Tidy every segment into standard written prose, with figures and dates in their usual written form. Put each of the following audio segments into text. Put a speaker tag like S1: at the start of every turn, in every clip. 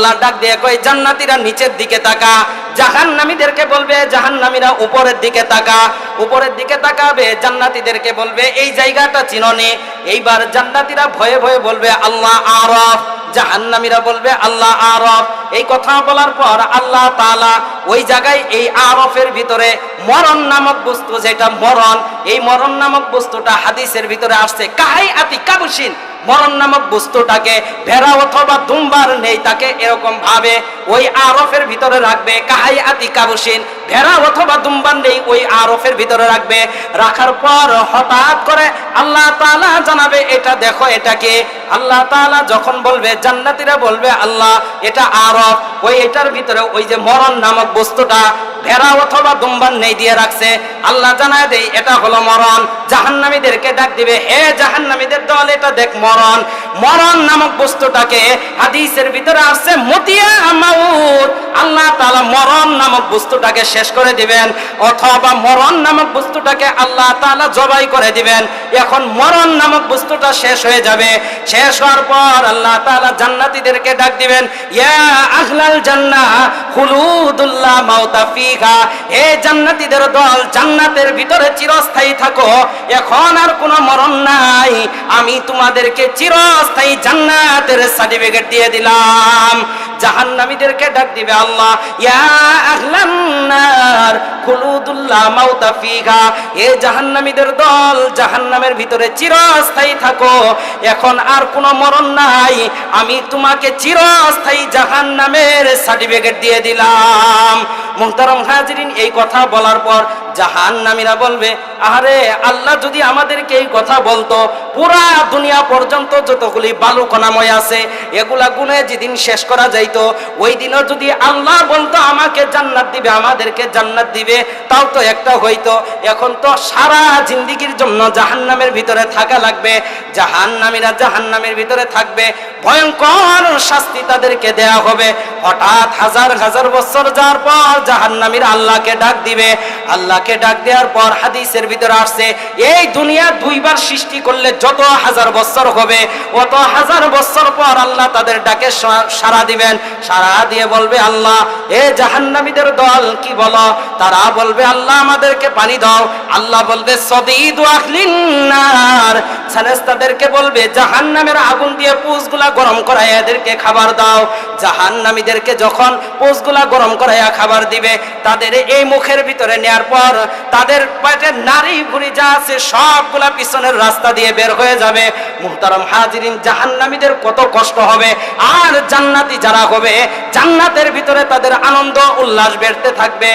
S1: আল্লাহ ডাক দিয়ে কয় জান্নাতীরা নিচের দিকে তাকা, জাহান্নামীদেরকে বলবে জাহান্নামীরা উপরের দিকে তাকা, উপরের দিকে তাকাবে, জান্নাতীদেরকে বলবে এই জায়গাটা চিননি। এইবার জান্নাতীরা ভয়ে ভয়ে বলবে আল্লাহ আরাফ, জাহান্নামীরা বলবে আল্লাহ আরাফ। এই কথা বলার পর আল্লাহ তাআলা ওই জায়গায় এই আরাফের ভিতরে মরণ নামক বস্তু, যেটা মরণ, এই মরণ নামক বস্তুটা হাদিসের ভিতরে আসছে কাহাই আতি কাবুসিন, মরণ নামক বস্তুটাকে ভেড়া অথবা দুম্বার নেই তাকে এরকম ভাবে ওই আরফের ভিতরে রাখবে। কাহাই আতি কাবুসিন, ভেড়া অথবা দুম্বার নেই ওই আরফের ভিতরে রাখবে। রাখার পর হঠাৎ করে আল্লাহ তাআলা জানাবে এটা দেখো এটাকে। আল্লাহ তাআলা যখন বলবে জান্নাতীরা বলবে আল্লাহ এটা আরফ, ওই এটার ভিতরে ওই যে মরণ নামক বস্তুটা ভেড়া অথবা দুম্বার নেই দিয়ে রাখছে। আল্লাহ জানায় দেয় এটা হলো মরণ। জাহান্নামীদেরকে ডাক দিবে হে জাহান্নামীদের দল এটা দেখ মরণ। মরণ নামক বস্তুটাকে হাদিসের ভিতরে আসছে মতিয়া মাউত, আল্লাহ তাআলা মরণ নামক বস্তুটাকে শেষ করে দিবেন অথবা মরণ নামক বস্তুটাকে আল্লাহ তাআলা জবাই করে দিবেন। এখন মরণ নামক বস্তুটা শেষ হয়ে যাবে। শেষ হওয়ার পর আল্লাহ তাআলা জান্নাতীদেরকে ডাক দিবেন ইয়া আহলাল জান্নাহ খুলুদুল্লাহ মাউতা ফিহা, হে জান্নাতীদের দল জান্নাতের ভিতরে চিরস্থায়ী থাকো, এখন আর কোনো মরণ নাই, আমি তোমাদেরকে চিরস্থায়ী জান্নাতের সার্টিফিকেট দিয়ে দিলাম। জাহান্নামীদেরকে ডাক দিবে আল্লাহ ইয়া আহলান নার খুলুদুল্লাহ মাউতা ফিহা, হে জাহান্নামীদের দল জাহান্নামের ভিতরে চিরস্থায়ী থাকো, এখন আর কোনো মরণ নাই, আমি তোমাকে চিরস্থায়ী জাহান্নামের সার্টিফিকেট দিয়ে দিলাম। মুহতারাম হাজিরিন, এই কথা বলার পর জাহান্নামীরা বলবে আরে আল্লাহ যদি আমাদেরকে এই কথা বলতো, পুরা দুনিয়া পর্যন্ত যতগুলি বালুকণাময় আছে এগুলা গুনে যেদিন শেষ করা যাইতো, ওই দিনও যদি আল্লাহ বলতো আমাকে জান্নাত দিবে, আমাদেরকে জান্নাত দিবে, তাও তো একটা হইতো। এখন তো সারা জিন্দেগির জন্য জাহান্নামের ভিতরে থাকা লাগবে। জাহান্নামীরা জাহান্নামের ভিতরে থাকবে, ভয়ঙ্কর শাস্তি তাদেরকে দেয়া হবে। হঠাৎ হাজার হাজার বছর যাওয়ার পর জাহান্নামীরা আল্লাহকে ডাক দিবে। আল্লাহকে ডাক দেওয়ার পর হাদিসের ভিতরে আসছে এই দুনিয়া দুইবার সৃষ্টি করলে যত হাজার বছর হবে অত হাজার বছর পর আল্লাহ তাদের ডাকে সাড়া দিবেন। সাড়া দিয়ে বলবে আল্লাহ এ জাহান্নামীদের দল কি বলো? তারা বলবে আল্লাহ আমাদেরকে পানি দাও। আল্লাহ বলবে সদীদু আহলিন নার, ফেরেশতাদেরকে বলবে জাহান্নামের আগুন দিয়ে পুষগুলা গরম করাইয়া এদেরকে খাবার দাও। জাহান্নামীদেরকে যখন পুষগুলা গরম করাইয়া খাবার দিবে, তাদের এই মুখের ভিতরে নেয়ার পর তাদের পেটের নারী ভুঁড়ি যা আছে সবগুলা পিছনের রাস্তা দিয়ে বের হয়ে যাবে। মুহতারাম হাজিরিন, জাহান্নামীদের কত কষ্ট হবে। আর জান্নাতি যারা হবে জান্নাতের ভিতরে তাদের আনন্দ উল্লাস বেড়তে থাকবে।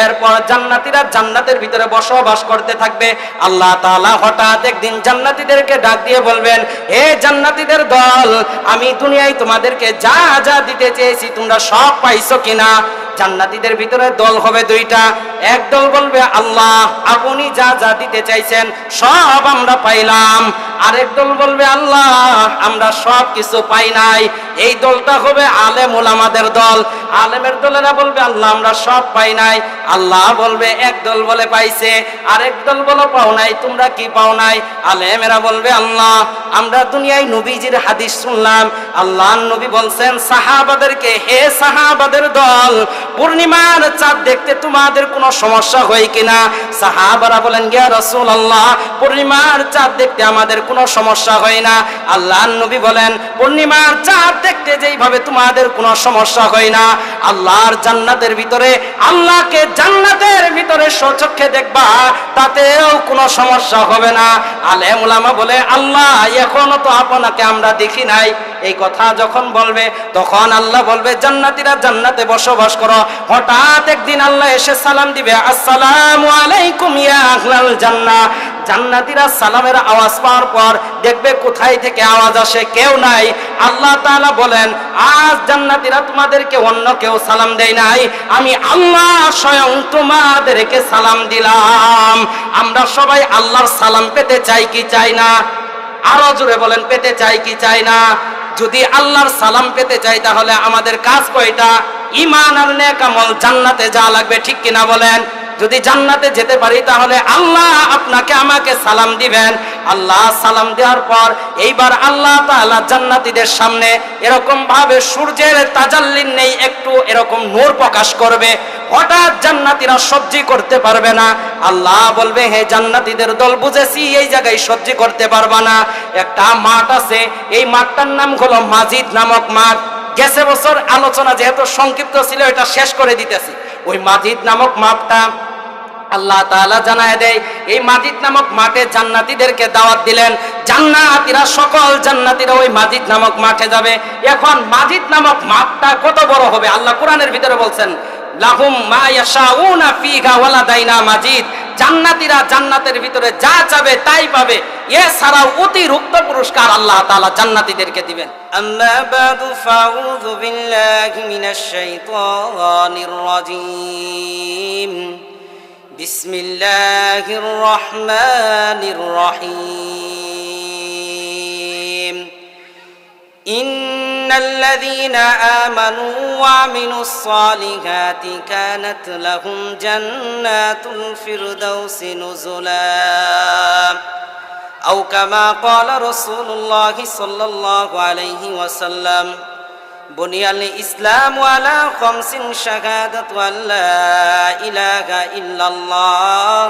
S1: এরপর জান্নাতীরা জান্নাতের ভিতরে বসবাস করতে থাকবে। আল্লাহ তাআলা হঠাৎ একদিন জান্নাতীদেরকে ডাক দিয়ে বলবেন হে জান্নাতীদের দল, আমি দুনিয়ায় তোমাদেরকে যা যা দিতে চেয়েছি তোমরা সব পাইছো কিনা? জান্নাতীদের ভিতরে দল হবে দুইটা। এক দল বলবে আল্লাহ আপনি যা যা দিতে চাইছেন সব আমরা পাইলাম। আরেক দল বলবে আল্লাহ আমরা সব কিছু পাই নাই। এই দলটা হবে আলেম ওলামাদের দল। আলেমের দলেরা বলবে আল্লাহ আমরা সব পাই নাই। আল্লাহ বলবে এক দল বলে পাইছে, আরেক দল বলে পাও নাই। তোমরা কি পাও নাই? আলেমেরা বলবে আল্লাহ আমরা দুনিয়ায় নবীজির হাদিস শুনলাম, আল্লাহর নবী বলছেন সাহাবাদেরকে হে সাহাবাদের দল, পূর্ণিমার চাঁদ দেখতে তোমাদের কোনো সমস্যা হয় কিনা? সাহাবারা বলেন ইয়া রাসূলুল্লাহ পূর্ণিমার চাঁদ দেখতে আমাদের কোনো সমস্যা হয় না। আল্লাহর নবী বলেন পূর্ণিমার চাঁদ দেখতে যেইভাবে তোমাদের কোনো সমস্যা হয় না, আল্লাহর জান্নাতের ভিতরে আল্লাহকে জান্নাতের ভিতরে স্বচক্ষে দেখবা তাতেও কোনো সমস্যা হবে না। আলেম উলামা বলে আল্লাহ এখনো তো আপনাকে আমরা দেখি নাই। এই কথা যখন বলবে তখন আল্লাহ বলবে জান্নাতীরা জান্নাতে বসবাস করো। হঠাৎ একদিন আল্লাহ এসে সালাম দিবে আসসালামু আলাইকুম ইয়া আহলাল জান্নাহ। জান্নাতীরা সালামের আওয়াজ পাওয়ার পর দেখবে কোথায় থেকে আওয়াজ আসে, কেউ নাই। আল্লাহ তাআলা বলেন আজ জান্নাতীরা তোমাদেরকে অন্য কেউ সালাম দেয় নাই, আমি আল্লাহ স্বয়ং তোমাদেরকে সালাম দিলাম। আমরা সবাই আল্লাহর সালাম পেতে চাই কি চাই না? আরো জোরে বলেন পেতে চাই কি চাই না? যদি আল্লাহর সালাম পেতে চাই তাহলে আমাদের কাজ কয়টা? ঈমান আর নেক আমল, জান্নাতে যা লাগবে, ঠিক কিনা বলেন? যদি জান্নাতে যেতে পারি তাহলে আল্লাহ আপনাকে আমাকে সালাম দিবেন। আল্লাহ সালাম দেওয়ার পর এইবার আল্লাহ তাআলা জান্নাতীদের সামনে এরকম ভাবে সূর্যের তাজাল্লির নেই একটু এরকম নূর প্রকাশ করবে। হঠাৎ জান্নাতীরা সহ্য করতে পারবে না। আল্লাহ বলবে, হে জান্নাতীদের দল, বুঝেছি এই জায়গায় সহ্য করতে পারবা না। একটা মাঠ আছে, এই মাঠটার নাম হলো মাজিদ নামক মাঠ। গেছে বছর আলোচনা যেহেতু সংক্ষিপ্ত ছিল, এটা শেষ করে দিতেছি। ওই মাজিদ নামক মাঠটা আল্লাহ তাআলা জানায় দেয়, এই মাজিদ নামক মাঠে জান্নাতীদেরকে দাওয়াত দিলেন। জান্নাতীরা সকল জান্নাতীরা ওই মাজিদ নামক মাঠে যাবে। এখন মাজিদ নামক মাঠটা কত বড় হবে আল্লাহ কোরআনের ভিতরে বলছেন, লাহুম মা ইয়াশাউনা ফিহা ওয়ালাদাইনা মাজিদ। জান্নাতীরা জান্নাতের ভিতরে যা চাবে তাই পাবে, এছাড়াও অতিরিক্ত পুরস্কার আল্লাহ তাআলা জান্নাতীদেরকে দিবেন। আম্মা বাদু ফাউযু বিল্লাহি মিনাশ শাইতানির রাজীম। বিসমিল্লাহির রহমানির রহিম। ইন্নাল্লাযীনা আমানু ওয়া আমিলুস সালিহাতি কানাত লাহুম জান্নাতুল ফিরদাউসি নুজুলা আও কামা ক্বালা রাসূলুল্লাহি সাল্লাল্লাহু আলাইহি ওয়াসাল্লাম। বুনিয়াল ইসলামু আলা খামসিন শাহাদাতু আল্লা ইলাহা ইল্লাল্লাহ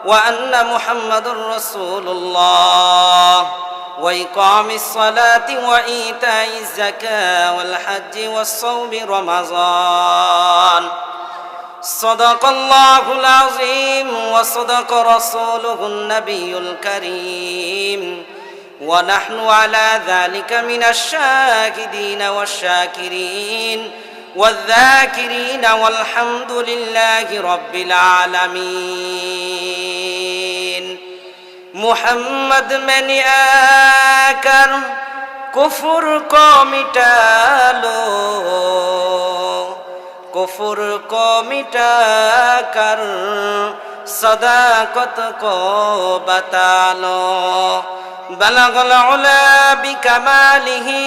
S1: ওয়া আন্না মুহাম্মাদুর রাসূলুল্লাহ ওয়া ইকামিস সালাতি ওয়া ইতাইজ যাকাতি ওয়াল হজ্জি ওয়াস সাওমি রমাযান। সাদাকাল্লাহুল আযীম ওয়া সাদাকা রাসূলুহুন নাবিয়্যুল কারীম ওয়া নাহনু আলা যালিকা মিনাশ শাহিদিন ওয়াশ শাকিরিন ওয়ায-যাকিরিন ওয়াল হামদুলিল্লাহি রাব্বিল আলামিন। मुहम्मद मैंने आकर कुफर को मिटा लो, कुफर को मिटा कर सदाकत को बता लो। बलगल उला बिकमालिही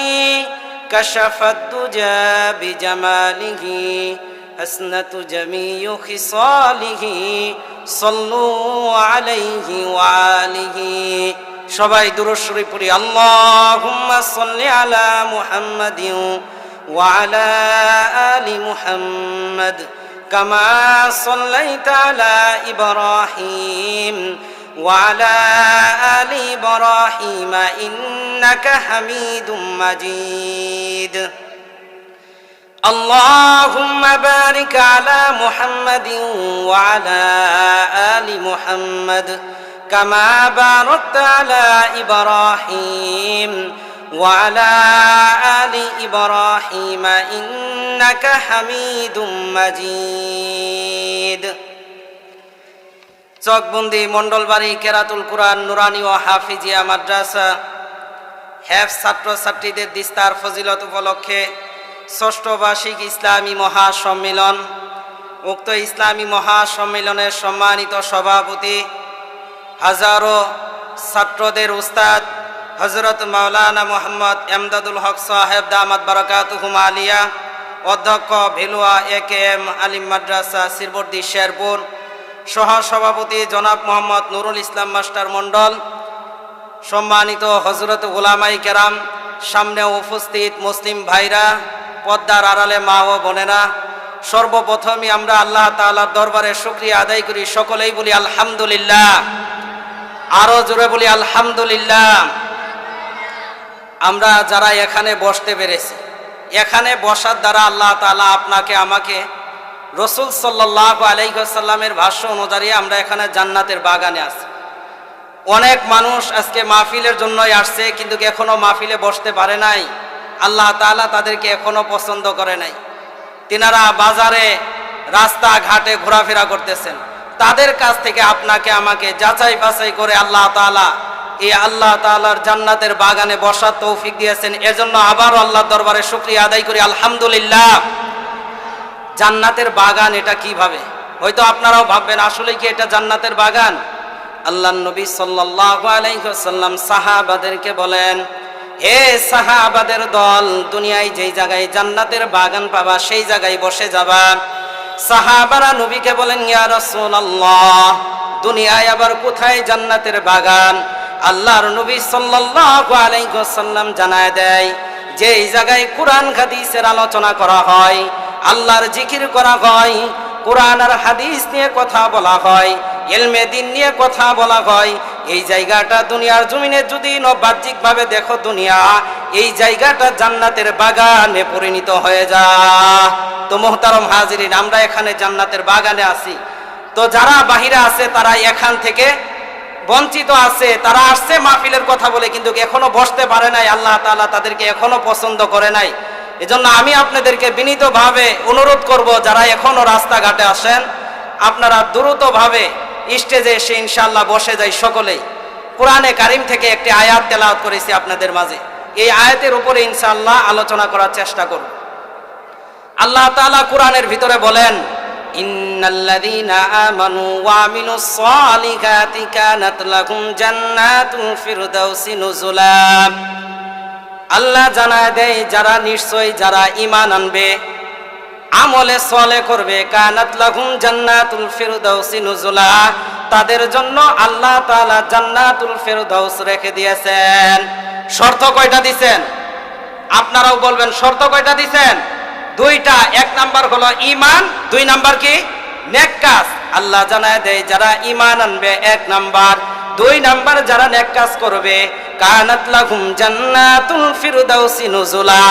S1: कशफत दुजा बिजमालिही हसनतु जमीउ खिसालिही सल्लु आलैहि वा आलिहि। সবাই দুরূদ শরীফ পড়ি। আল্লাহুম্মা সাল্লি আলা মুহাম্মাদিন ওয়া আলা আলি মুহাম্মাদ কামা সাল্লাইতা আলা ইব্রাহিম ওয়া আলা আলি ইব্রাহিম ইন্নাকা হামিদুম মাজিদ। اللهم بارك على محمد وعلى آل محمد كما باركت على إبراهيم وعلى آل إبراهيم إنك حميد مجيد। চকবন্দি মন্ডলবাড়ি কেরাতুল কুরআন নুরানি ও হাফিজিয়া মাদ্রাসা হেফজ ছাত্রছাত্রীদের দিস্তার ফজিলত উপলক্ষে ষষ্ঠ বার্ষিক ইসলামী মহাসম্মেলন। উক্ত ইসলামী মহাসম্মেলনের সম্মানিত সভাপতি হাজারো ছাত্রদের উস্তাদ হযরত মাওলানা মোহাম্মদ এমদাদুল হক সাহেব দামাত বারাকাতুহুম আলিয়া, অধ্যক্ষ ভেলুয়া একেএম আলিম মাদ্রাসা শিরবর্দি শেরপুর, সহ সভাপতি জনাব মোহাম্মদ নুরুল ইসলাম মাস্টার মণ্ডল, সম্মানিত হযরত উলামায়ে কেরাম, সামনে উপস্থিত মুসলিম ভাইরা, পদ্মার আড়ালে মা ও বোনেরা, সর্বপ্রথমই আমরা আল্লাহ তাআলার দরবারে শুকরিয়া আদায় করি। সকলেই বলি আলহামদুলিল্লাহ। আরো জোরে বলি আলহামদুলিল্লাহ। আমরা যারা এখানে বসতে পেরেছি, এখানে বসার দ্বারা আল্লাহ তাআলা আপনাকে আমাকে রাসূল সাল্লাল্লাহু আলাইহি ওয়াসাল্লামের ভাষ্য অনুযায়ী আমরা এখানে জান্নাতের বাগানে আছি। অনেক মানুষ আজকে মাহফিলের জন্যই আসছে, কিন্তু এখনো মাহফিলে বসতে পারে নাই। আল্লাহ তাআলা তাদেরকে এখনো পছন্দ করে নাই। তিনারা বাজারে রাস্তাঘাটে ঘোরাফেরা করতেছেন। তাদের কাছ থেকে আপনাকে আমাকে যাচাই বাছাই করে আল্লাহ তাআলা এই আল্লাহ তাআলার জান্নাতের বাগানে বসার তৌফিক দিয়েছেন। এজন্য আবারও আল্লাহর দরবারে শুকরিয়া আদায় করি আলহামদুলিল্লাহ। জান্নাতের বাগান এটা কিভাবে? হয়তো আপনারাও ভাববেন আসলে কি এটা জান্নাতের বাগান? আল্লাহর নবী সাল্লাল্লাহু আলাইহি ওয়াসাল্লাম সাহাবাদেরকে বলেন, হে সাহাবাদের দল, দুনিয়ায় যেই জায়গায় জান্নাতের বাগান পাবা সেই জায়গায় বসে যাবা। সাহাবারা নবীকে বলেন, ইয়া রাসূলুল্লাহ, দুনিয়ায় আবার কোথায় জান্নাতের বাগান? আল্লাহর নবী সাল্লাল্লাহু আলাইহি ওয়াসাল্লাম জানায় দেয় যে এই জায়গায় কোরআন হাদিসের আলোচনা করা হয়, আল্লাহর জিকির করা হয়, কোরআন আর হাদিস নিয়ে কথা বলা হয়, ইলমে দ্বীন নিয়ে কথা বলা হয়, এই জায়গাটা দুনিয়ার জমিনে যদি বাহ্যিকভাবে দেখো দুনিয়া, এই জায়গাটা জান্নাতের বাগানে পরিণত হয়ে যায়। তো মুহতারম হাজিরিন, আমরা এখানে জান্নাতের বাগানে আছি। তো যারা বাহিরে আছে তারা এখান থেকে বঞ্চিত আছে, তারা আসছে মাহফিলের কথা বলে কিন্তু এখনো বসতে পারে নাই। আল্লাহ তাআলা তাদেরকে এখনো পছন্দ করে নাই। এজন্য আমি আপনাদেরকে বিনীতভাবে অনুরোধ করব, যারা এখনো রাস্তাঘাটে আসেন, আপনারা দ্রুতভাবে স্টেজে এসে ইনশাআল্লাহ বসে যাই সকলেই। কোরআনে কারিম থেকে একটি আয়াত তেলাওয়াত করেছি আপনাদের মাঝে, এই আয়াতের উপরে ইনশাআল্লাহ আলোচনা করার চেষ্টা করব। আল্লাহ তাআলা কোরআনের ভিতরে বলেন, ইন্নাল্লাযীনা আমানু ওয়া আমিলুস সালিহাতি কানাত লাহুম জান্নাতুল ফিরদাউসি নুজুলা। আল্লাহ জানায় দেয় যারা নিশ্চয়ই যারা ঈমান আনবে, আমলে সলে করবে, কানাত লাহুম জান্নাতুল ফিরদাউসি নুজুলা, তাদের জন্য আল্লাহ তাআলা জান্নাতুল ফিরদাউস রেখে দিয়েছেন। শর্ত কয়টা দিবেন? আপনারাও বলবেন শর্ত কয়টা দিবেন? দুইটা। এক নাম্বার হলো ঈমান, দুই নাম্বার কি? নেক কাজ। আল্লাহ জানায় দেয় যারা ঈমান আনবে এক নাম্বার, দুই নাম্বার যারা নেক কাজ করবে, কানাত লাহুম জান্নাতুল ফিরদাউসি নুজুলা,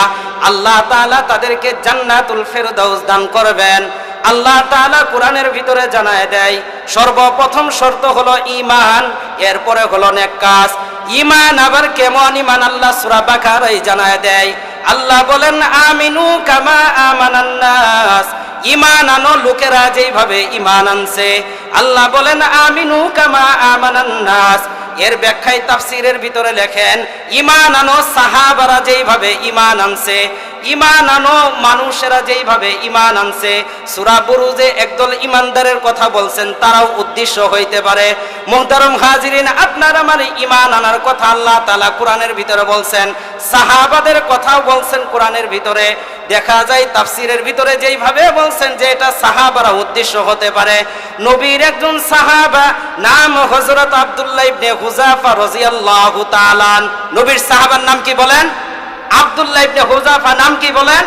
S1: আল্লাহ তাআলা তাদেরকে জান্নাতুল ফিরদাউস দান করবেন। আল্লাহ তাআলা কোরআনের ভিতরে জানায় দেয় সর্বপ্রথম শর্ত হলো ঈমান, এরপরে হলো নেক কাজ। ঈমান আবার কেমন ঈমান? আল্লাহ সূরা বাকারায় জানায় দেয়, আল্লাহ বলেন আমিনু কামা আমানান নাস, ঈমান আনো লোকেরা যেইভাবে ঈমান আনছে। আল্লাহ বলেন আমিনু কামা আমানান নাস। এর ব্যাখ্যায় তাফসীরের ভিতরে লেখেন, ঈমান আনো সাহাবারা যেইভাবে ঈমান আনছে, ঈমান আনো মানুষেরা যেইভাবে ঈমান আনছে। সূরা বুরুজে একদল ঈমানদারের কথা বলছেন, তারাও উদ্দেশ্য হইতে পারে। মুহতারাম হাজিরিন, আপনার আমার ঈমান আনার কথা আল্লাহ তাআলা কোরআনের ভিতরে বলছেন, সাহাবাদের কথাও বলছেন কোরআনের ভিতরে। দেখা যায় তাফসীরের ভিতরে যেইভাবে বলছেন যে এটা সাহাবারা উদ্দেশ্য হতে পারে। নবীর একজন সাহাবা নাম হযরত আব্দুল্লাহ ইবনে হুযাফা রাদিয়াল্লাহু তাআলা। নবীর সাহাবার নাম কি বলেন? আব্দুল্লাহ ইবনে হুযাফা। নাম কি বলেন?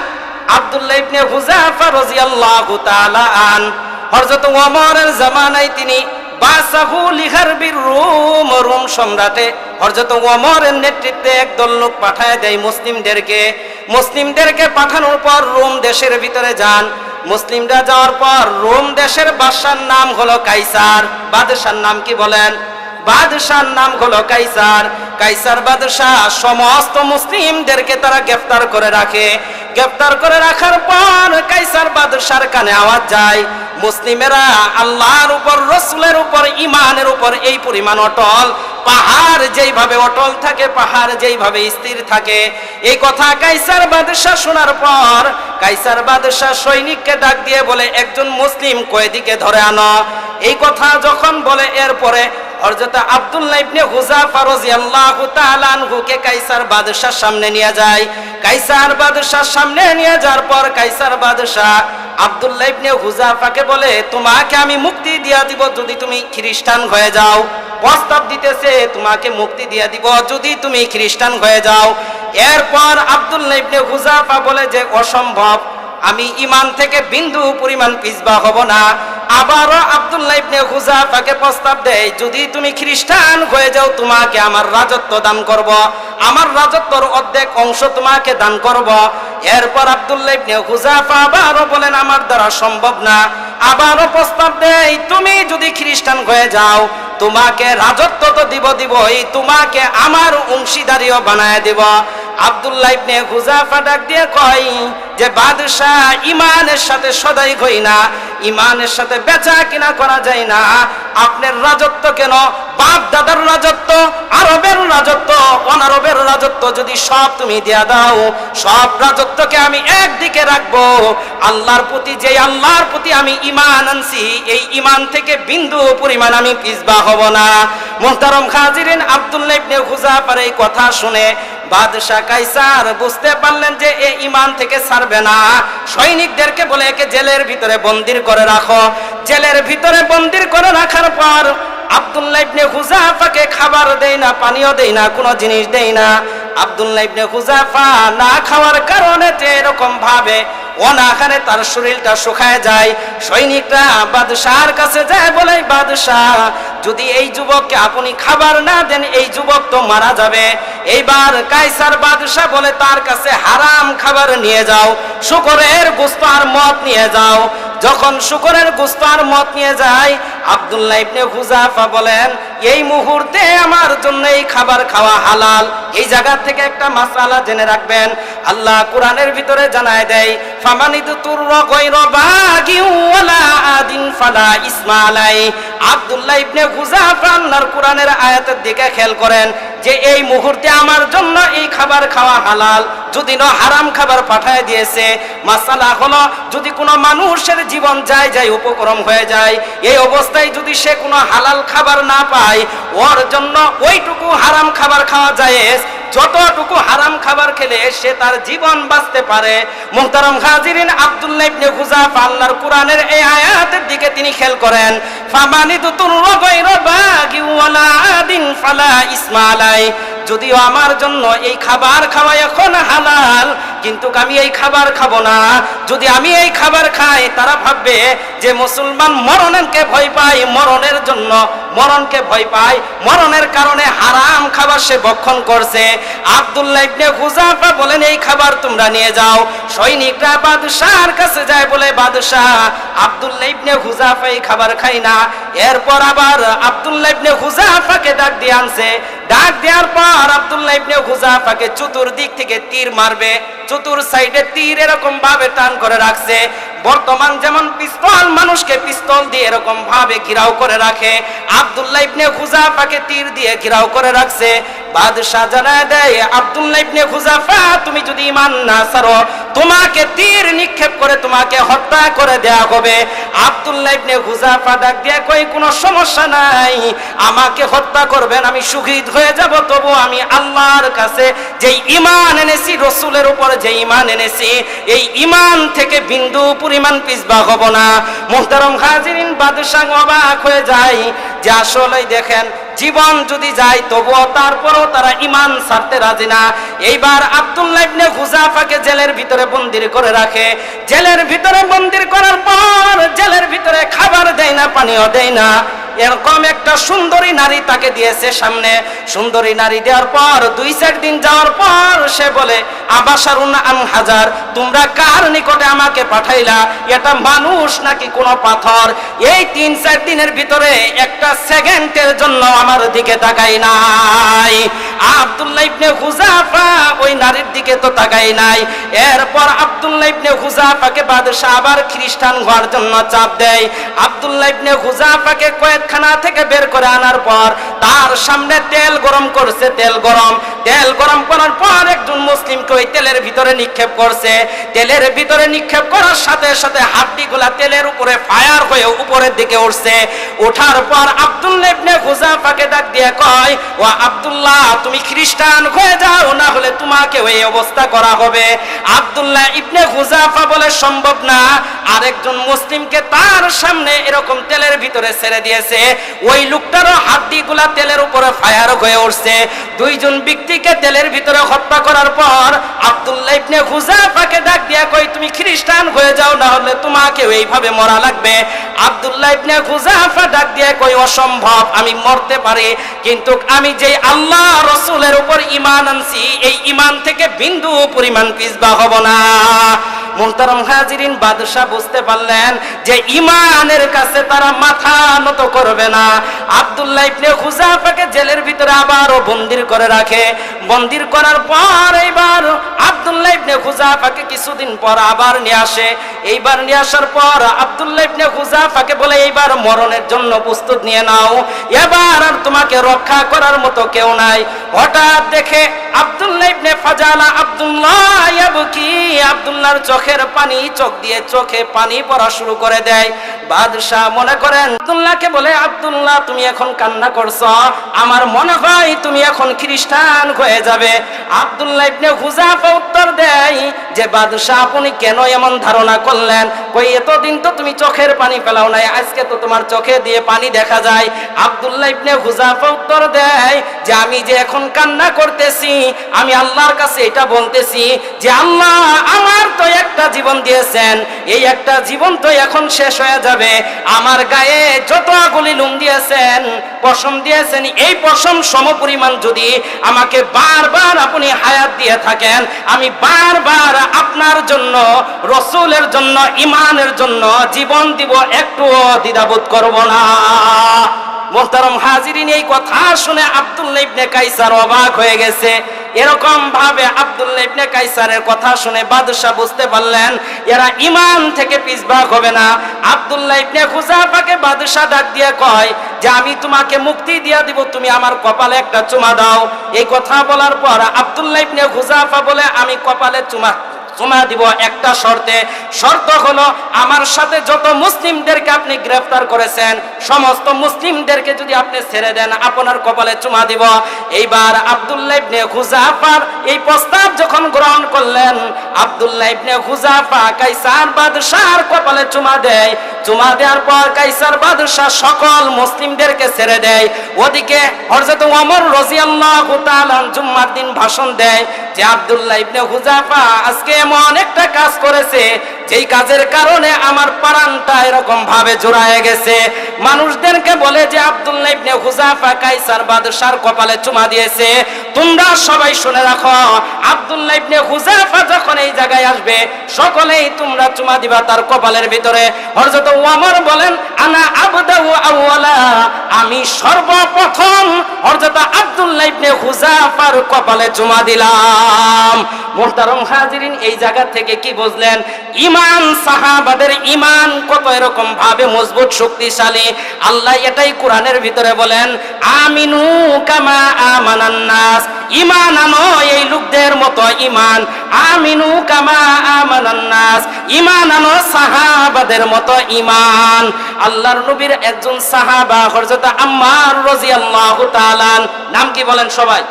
S1: আব্দুল্লাহ ইবনে হুযাফা রাদিয়াল্লাহু তাআলা আন। হযরত ওমরের জামানায় তিনি বাসাহু লিহারবির রুম, রোম সম্রাটে হযরত ওমরের নেতৃত্বে একদল লোক পাঠায় দেয় মুসলিমদেরকে পাঠানোর পর রোম দেশের ভিতরে যান। মুসলিমরা যাওয়ার পর রোম দেশের বাদশার নাম হলো কাইসার। বাদশার নাম কি বলেন? বাদশার নাম হলো কাইসার। কাইসার বাদশাহ সমস্ত মুসলিমদেরকে তারা গ্রেফতার করে রাখে। গ্রেফতার করে রাখার পর কাইসার বাদশার কানে আওয়াজ যায়, মুসলিমেরা আল্লাহর উপর, রসুলের উপর, ঈমানের উপর এই পরিমাণ অটল, পাহাড় যেইভাবে অটল থাকে, পাহাড় যেইভাবে স্থির থাকে। এই কথা কাইসার বাদশাহ শোনার পর কাইসার বাদশাহ সৈনিককে ডাক দিয়ে বলে, একজন মুসলিম কয়েদিকে ধরে আনো। এই কথা যখন বলে, এরপরে হযরত আব্দুল্লাহ ইবনে হুযাফা রাদিয়াল্লাহু তাআলা আনহুকে কাইসার বাদশার সামনে নিয়ে যায়। কাইসার বাদশার সামনে নিয়ে যাওয়ার পর কাইসার বাদশাহ আব্দুল্লাহ ইবনে হুযাফাকে বলে, তোমাকে আমি মুক্তি দিয়া দিব যদি তুমি খ্রিস্টান হয়ে যাও। প্রস্তাব দিতেছে, তোমাকে মুক্তি দিয়া দিব যদি তুমি খ্রিস্টান হয়ে যাও। এরপর আব্দুল্লাহ ইবনে হুযাফা বলে যে অসম্ভব, আমি ঈমান থেকে বিন্দু পরিমাণ পিছবা হব না। আবারও আব্দুল্লাহ ইবনে হুযাফাকে প্রস্তাব দেয়, যদি তুমি খ্রিস্টান হয়ে যাও তোমাকে আমার রাজত্ব দান করব, আমার রাজত্বর অর্ধেক অংশ তোমাকে দান করব। এরপর আব্দুল্লাহ ইবনে হুযাফা আবারও বলেন, আমার দ্বারা সম্ভব না। আবারও প্রস্তাব দেয়, তুমি যদি খ্রিস্টান হয়ে যাও তোমাকে রাজত্ব তো দিবই, তোমাকে আমার অংশীদারিও বানায় দিব। আব্দুল্লাহ ইবনে হুযাফা ডাক দিয়ে কয় যে, বাদশাহ, ঈমানের সাথে সদাই হই না, ঈমানের সাথে বেচা কিনা করা যায় না। আপনার রাজত্ব কেন, বাপ দাদার রাজত্ব, আরবের রাজত্ব, অনারবের রাজত্ব যদি সব তুমি দিয়া দাও, সব রাজত্বকে আমি একদিকে রাখবো। আল্লাহর প্রতি, যে আল্লাহর প্রতি আমি ঈমান আনছি, এই ঈমান থেকে বিন্দু পরিমাণ আমি পিছবা হব না। মুহতারাম হাজিরিন, আব্দুল্লাহ ইবনে হুযাফার এই কথা শুনে বাদশাহ কাইসার বুঝতে পারলেন যে এ ঈমান থেকে ছাড়বে না। সৈনিকদেরকে বলে একে জেলের ভিতরে বন্দি করে রাখো। জেলের ভিতরে বন্দি করে রাখার পর আব্দুল্লাহ ইবনে হুযাফাকে খাবার দেই না, পানিও দেই না, কোনো জিনিস দেই না। আব্দুল্লাহ ইবনে হুযাফা না খাওয়ার কারণে এরকম ভাবে অনাহারে তার শরীরটা শুকায় যায়। সৈনিকরা বাদশাহর কাছে যায়, বলে বাদশাহ যদি এই যুবককে আপনি খাবার না দেন এই যুবক তো মারা যাবে। এইবার কাইসার বাদশাহ বলে তার কাছে হারাম খাবার নিয়ে যাও, শুকরের গোশত আর মদ নিয়ে যাও। যখন শুকরের গোশত আর মদ নিয়ে যায়, আব্দুল্লাহ ইবনে হুযাফা বলেন এই মুহূর্তে আমার জন্য এই খাবার খাওয়া হালাল। এই জায়গা থেকে একটা মাসআলা জেনে রাখবেন, আল্লাহ কোরআনের ভিতরে জানায় দেয় ফামানিতুর গায়রা বাগি ওয়ালা আদিন ফালা ইসমা আলাই। আব্দুল্লাহ ইবনে হুযাফা আল্লাহর কোরআনের আয়াতের দিকে খেয়াল করেন যে এই মুহূর্তে আমার জন্য এই খাবার খাওয়া হালাল, যদি না হারাম খাবার পাঠায় দিয়েছে। মাসালা হলো যদি কোনো মানুষের জীবন যায় যায় উপক্রম হয়ে যায়, এই অবস্থায় যদি সে কোনো হালাল খাবার না পায় ওর জন্য ওইটুকু হারাম খাবার খাওয়া যায়, যতটুকু হারাম খাবার খেলে সে তার জীবন বাঁচতে পারে। মুহতারাম হাজিরিন, আব্দুল্লাহ ইবনে হুযাফা আল্লাহর কোরআনের এই আয়াতের দিকে তিনি খেয়াল করেন ফামানিতুর গায়রা বাগি ওয়ালা আদিন ফালা ইসমা আলাই। যদিও আমার জন্য এই খাবার খাওয়া এখন হালাল, কিন্তু আমি এই খাবার খাবো না। যদি আমি এই খাবার খাই তারা ভাববে যে মুসলমান মরণকে ভয় পায়, মরণের জন্য মরণকে ভয় পায়, মরণের কারণে হারাম খাবার সে ভক্ষণ করছে। আব্দুল্লাহ ইবনে হুযাফা বলেন এই খাবার তোমরা নিয়ে যাও। সৈনিকরা বাদশাহর কাছে যায়, বলে বাদশাহ আব্দুল্লাহ ইবনে হুযাফা এই খাবার খাই না। এরপর আবার আব্দুল্লাহ ইবনে হুযাফাকে ডাক দিয়ে আনছে। ডাক দেওয়ার পর আব্দুল্লাহ ইবনে হুযাফাকে চতুর্দিক থেকে তীর মারবে, চতুর সাইডে তীর এরকম ভাবে টান করে রাখছে। বর্তমান যেমন পিস্তল মানুষকে পিস্তল দিয়ে এরকম ভাবে ঘিরাও করে রাখে, আব্দুল্লাহ ইবনে হুযাফাকে তীর দিয়ে ঘিরাও করে রাখছে। বাদশাহ জানায় দেয় আব্দুল্লাহ ইবনে হুযাফা তুমি যদি ঈমান না ছাড়ো তোমাকে তীর নিক্ষেপ করে তোমাকে হত্যা করে দেয়া হবে। আব্দুল্লাহ ইবনে হুযাফা ডাক দিয়ে কই কোনো সমস্যা নাই, আমাকে হত্যা করবেন আমি শহীদ হয়ে যাব, তবু আমি আল্লাহর কাছে যেই ঈমান এনেছি, রাসূলের উপর যে ঈমান এনেছি, এই ঈমান থেকে বিন্দু পরিমাণ পিছপা হব না। মুহতারাম হাজিরিন, বাদশাহ অবাক হয়ে যায় যে আসলেই দেখেন জীবন যদি যায় তবুও তারপরও তারা ঈমান ছাড়তে রাজি না। এইবার আব্দুল্লাহ ইবনে হুযাফাকে জেলের ভিতরে বন্দী করে রাখে। জেলের ভিতরে বন্দী করার পর জেলের ভিতরে খাবার দেয় না, পানিও দেয় না। এরকম একটা সুন্দরী নারী তাকে দিয়েছে সামনে। সুন্দরী নারী দেওয়ার পর 2-4 দিন যাওয়ার পর সে বলে আবাশারুন আম হাজার, তোমরা কার নিকটে আমাকে পাঠাইলা? এটা মানুষ নাকি কোনো পাথর? এই 3-4 দিনের ভিতরে একটা সেকেন্ডের জন্য আমার দিকে তাকাই নাই। আব্দুল্লাহ ইবনে হুযাফা ওই নারীর দিকে তো তাকাই নাই। এরপর আব্দুল্লাহ ইবনে হুযাফাকে বাদশাহ আবার খ্রিস্টান হওয়ার জন্য চাপ দেয়। আব্দুল্লাহ ইবনে হুযাফাকে কয়েদখানা থেকে বের করে আনার পর তার সামনে তেল গরম করছে। তেল গরম করার পর একজন মুসলিমকে ওই তেলের ভিতরে নিক্ষেপ করছে। তেলের ভিতরে নিক্ষেপ করার সাথে সাথে হাড্ডিগুলা তেলের উপরে ফায়ার হয়ে উপরের দিকে উঠছে। ওঠার পর আব্দুল্লাহ ইবনে হুযাফাকে ডাক দিয়ে কয় ও আব্দুল্লাহ তুমি খ্রিস্টান হয়ে যাও, না হলে তোমাকে ওই অবস্থা করা হবে। আব্দুল্লাহ ইবনে হুযাফা বলে সম্ভব না। আরেকজন মুসলিমকে তার সামনে এরকম তেলের ভিতরে ছেড়ে দিয়েছে। ওই লোকটারও হাড্ডিগুলা তেলের উপরে ফায়ার হয়ে উঠছে। দুইজন ব্যক্তিকে তেলের ভিতরে হত্যা করার পর আব্দুল্লাহ ইবনে হুযাফাকে ডাক দিয়া কই তুমি খ্রিস্টান হয়ে যাও, না হলে তোমাকে এইভাবে মরা লাগবে। আব্দুল্লাহ ইবনে হুযাফা ডাক দিয়া কই অসম্ভব, আমি মরতে পারি, কিন্তু আমি যে আল্লাহ রাসূলের উপর ঈমান আনছি এই ঈমান থেকে বিন্দু পরিমাণ পিছপা হব না। মুহতারাম হাজিরিন, বাদশাহ বুঝতে পারলেন যে ঈমানের কাছে তারা মাথা নত করবে না। আব্দুল্লাহ ইবনে হুযাফাকে জেলের ভিতরে আবারও বন্দী করে রাখে। বন্দী করার পর এইবার আব্দুল্লাহ ইবনে হুযাফাকে কিছুদিন পর আবার নিয়ে আসে। এইবার নিয়ে আসার পর আব্দুল্লাহ ইবনে হুযাফাকে বলে এইবার মরণের জন্য প্রস্তুত নিয়ে নাও, এবার আর তোমাকে রক্ষা করার মতো কেউ নাই। হঠাৎ দেখে আব্দুল্লাহ ইবনে ফাজালা আব্দুল্লাহ ইয়াবকি, আব্দুল্লাহর চোখের পানি চোখ দিয়ে চোখে পানি পড়া শুরু করে দেয়। বাদশাহ মনে করেন আব্দুল্লাহকে বলে, আব্দুল্লাহ তুমি এখন কান্না করছো, আমার মনে হয় তুমি এখন খ্রিস্টান হয়ে যাবে। আব্দুল্লাহ ইবনে হুযাফা উত্তর দেয় যে বাদশাহ আপনি কেন এমন ধারণা করলেন? কই এতদিন তো তুমি চোখের পানি ফেলাও নাই, আজকে তো তোমার চোখে দিয়ে পানি দেখা যায়। আব্দুল্লাহ ইবনে হুযাফা উত্তর দেয় যে আমি যে এখন কান্না করতেছি, আমি আল্লাহর কাছে এটা বলতেছি যে আল্লাহ আমার তো একটা জীবন দিয়েছেন, এই একটা জীবন তো এখন শেষ হয়ে যাবে। আমার গায়ে যতগুলি লোম দিয়েছেন, পশম দিয়েছেন, এই পশম সমপরিমাণ যদি আমাকে বারবার আপনি হায়াত দিয়ে থাকেন, আমি বারবার আপনার জন্য, রসূলের জন্য, ইমানের জন্য জীবন দিব, একটুও দ্বিধাবোধ করব না। মুহতারাম হাজিরিন, এই কথা শুনে আব্দুল্লাহ ইবনে কায়সার অবাক হয়ে গেছে। এরকম ভাবে আব্দুল্লাহ ইবনে কায়সারের কথা শুনে বাদশাহ বুঝতে পারলেন এরা ঈমান থেকে পিছবাক হবে না। আব্দুল্লাহ ইবনে হুযাফাকে বাদশাহ ডাক দিয়ে কয় যে আমি তোমাকে মুক্তি দিয়া দিব, তুমি আমার কপালে একটা চুমা দাও। এই কথা বলার পর আব্দুল্লাহ ইবনে হুযাফা বলে আমি কপালে চুমা দিব একটা শর্তে। শর্ত হলো আমার সাথে যত মুসলিমদেরকে আপনি গ্রেফতার করেছেন সমস্ত মুসলিমদেরকে যদি আপনি ছেড়ে দেন আপনার কপালে চুমা দিব। এইবার আব্দুল্লাহ ইবনে হুযাফার এই প্রস্তাব যখন গ্রহণ করলেন, আব্দুল্লাহ ইবনে হুযাফা কায়সার বাদশাহর কপালে চুমা দেয়। চুমা দেওয়ার পর কায়সার বাদশাহ সকল মুসলিমদেরকে ছেড়ে দেয়। ওদিকে হযরত ওমর রাদিয়াল্লাহু তাআলা জুম্মার দিন ভাষণ দেয় যে আব্দুল্লাহ ইবনে হুযাফা আজকে এমন একটা কাজ করেছে যেই কাজের কারণে আমার প্রাণটা এরকম ভাবে জোড়ায় গেছে। মানুষদেরকে বলে যে আব্দুল্লাহ ইবনে হুযাফা কায়সার বাদশার কপালে চুমা দিয়েছে। তোমরা সবাই শুনে রাখো, আব্দুল্লাহ ইবনে হুযাফা যখন এই জায়গায় আসবে সকলেই তোমরা চুমা দিবা তার কপালের ভিতরে। হযরত ওমর বলেন আনা আবদাউ আউয়ালা, আমি সর্বপ্রথম হযরত আব্দুল্লাহ ইবনে হুযাফার কপালে চুমা দিলাম। মুহতারাম হাজিরিন, এই জায়গা থেকে কি বুঝলেন? ঈমান, সাহাবাদের ঈমান কত এরকম ভাবে মজবুত, শক্তিশালী। আল্লাহ এটাই কোরআনের ভিতরে বলেন আমিনু কামা আমানান নাস, ঈমান আনো এই লোকদের মতো ঈমান। আমিনু কামা আমানান নাস, ঈমান আনো সাহাবাদের মতো ঈমান। আল্লাহর নবীর একজন সাহাবা হযরত আম্মার রাদিয়াল্লাহু তাআলা, নাম কি বলেন সবাই?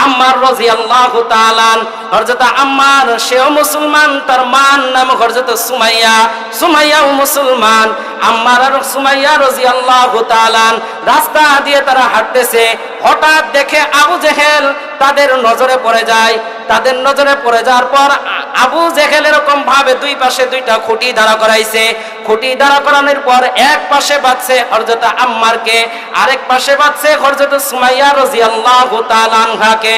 S1: আম্মার রাদিয়াল্লাহু তাআলা। হযরত আম্মার সেও মুসলমান, তার মার নাম হযরত সুমাইয়া, সুমাইয়াও মুসলমান। আম্মার আর সুমাইয়া রাদিয়াল্লাহু তাআলা রাস্তা দিয়ে তারা হাঁটতেছে, হঠাৎ দেখে আবু জেহেল তাদের নজরে পড়ে যায়। তাদের নজরে পড়ে যাওয়ার পর আবু জেহেল এরকম ভাবে দুই পাশে দুইটা খুঁটি দাঁড়া করাইছে। খুঁটি দাঁড়া করানোর পর এক পাশে বাঁধছে হযরত আম্মারকে, আরেক পাশে বাঁধছে হযরত সুমাইয়া রাদিয়াল্লাহু তাআলা আনহাকে।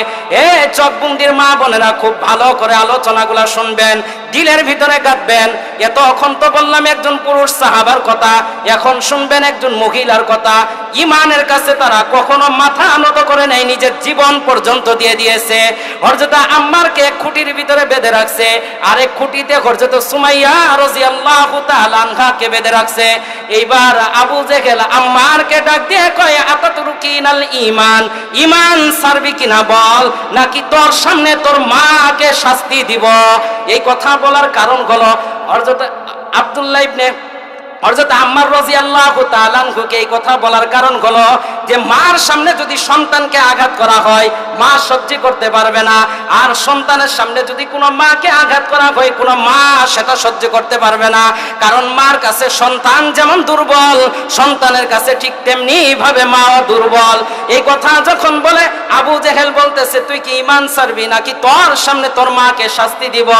S1: চকবুন্দির মা বোনেরা খুব ভালো করে আলোচনাগুলো শুনবেন, দিলের ভিতরে গাঁথবেন। এতক্ষণ তো বললাম একজন পুরুষ সাহাবার কথা, এখন শুনবেন একজন মহিলার কথা। ঈমানের কাছে তারা কখনো মাথা নত করে নাই, নিজের জীবন পর্যন্ত দিয়ে দিয়েছে। হযরত আম্মারকে এক খুঁটির ভিতরে বেঁধে রাখছে, আরেক খুঁটিতে হযরত সুমাইয়া রাদিয়াল্লাহু তাআলা আনহাকে বেঁধে রাখছে। এইবার আবু জেহেল আম্মারকে ডাক দিয়ে কয় আতাতুরকিনাল ঈমান, ঈমান ছাড়বি কিনা বল, নাকি তোর সামনে তোর মাকে শাস্তি দিব। এই কথা বলার কারণ হলো হযরত আব্দুল্লাহ ইবনে হযরত আম্মার রাদিয়াল্লাহু তাআলা আনহুকে এই কথা বলার কারণ হলো যে মার সামনে যদি সন্তানকে আঘাত করা হয় মা সহ্য করতে পারবে না, আর সন্তানের সামনে যদি কোনো মাকে আঘাত করা হয় কোনো মা সেটা সহ্য করতে পারবে না। কারণ মার কাছে সন্তান যেমন দুর্বল, সন্তানের কাছে ঠিক তেমনি ভাবে মাও দুর্বল। এই কথা যখন বলে আবু জেহেল বলতেছে তুই কি ঈমান ছাড়বি নাকি তোর সামনে তোর মাকে শাস্তি দিব।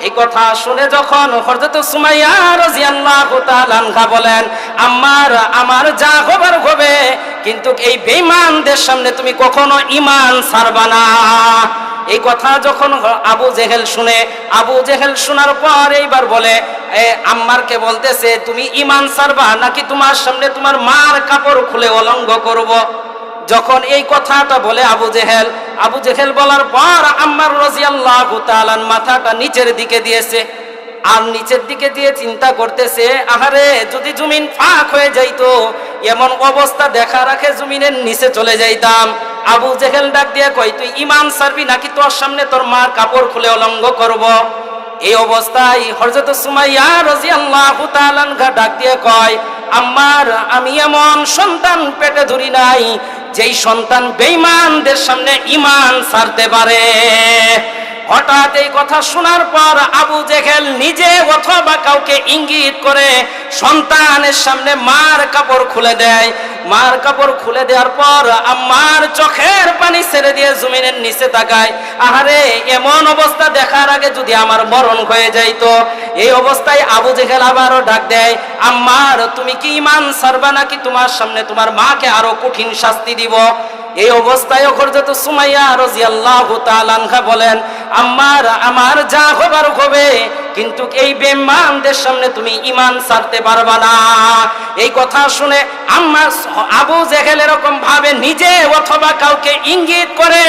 S1: এই কথা শুনে যখন হযরত সুমাইয়া রাদিয়াল্লাহু তাআলা আনহা বলেন আম্মার, আমার যা হবার হবে, কিন্তু এই বেঈমানদের সামনে তুমি কখনো ঈমান ছাড়বা না। এই কথা যখন আবু জেহেল শুনে, আবু জেহেল শোনার পর এইবার বলে আম্মারকে বলতেছে তুমি ঈমান ছাড়বা নাকি তোমার সামনে তোমার মার কাপড় খুলে অলঙ্গ করব। যখন এই কথাটা বলে আবু জেহেল বলার পর আম্মার রাদিয়াল্লাহু তাআলা মাথাটা নিচের দিকে দিয়েছে, আর নিচের দিকে দিয়ে চিন্তা করতেছে আহারে যদি জমিন ফাঁক হয়ে যাইতো, এমন অবস্থা দেখা রাখে জমিনের নিচে চলে যাইতাম। আবু জেহেল ডাক দিয়ে কই তুই ঈমান ছাড়বি নাকি তোর সামনে তোর মার কাপড় খুলে অলঙ্গ করব। এই অবস্থায় হযরত সুমাইয়া রাদিয়াল্লাহু তাআলা আনহা ডাক দিয়ে কয়, আম্মার, আমি এমন সন্তান পেটে ধরি নাই যেই সন্তান বেঈমানদের সামনে ঈমান ছাড়তে পারে। হঠাৎ এই কথা শোনার পর আবু জেহেল নিজে অথবা কাউকে ইঙ্গিত করে সন্তানের সামনে মার কাপড় খুলে দেয়। মার কাপড় খুলে দেওয়ার পর আম্মার চোখের পানি ছেড়ে দিয়ে জমিনের নিচে তাকায়, আহারে, এমন অবস্থা দেখার আগে যদি আমার মরণ হয়ে যাইতো। এই অবস্থায় আবু জেহেল আবারও ডাক দেয়, আম্মার, তুমি কি ঈমান ছাড়বা নাকি তোমার সামনে তোমার মাকে আরো কঠিন শাস্তি দিব? এই অবস্থায় হযরত সুমাইয়া রাদিয়াল্লাহু তাআলা আনহা বলেন, আম্মার, আমার যা হবার হবে, কিন্তু এই বেঈমানদের সামনে তুমি ঈমান ছাড়তে পারবা না। এই কথা শুনে আম্মা আবু জেহেল এরকম ভাবে নিজে অথবা কাউকে ইঙ্গিত করে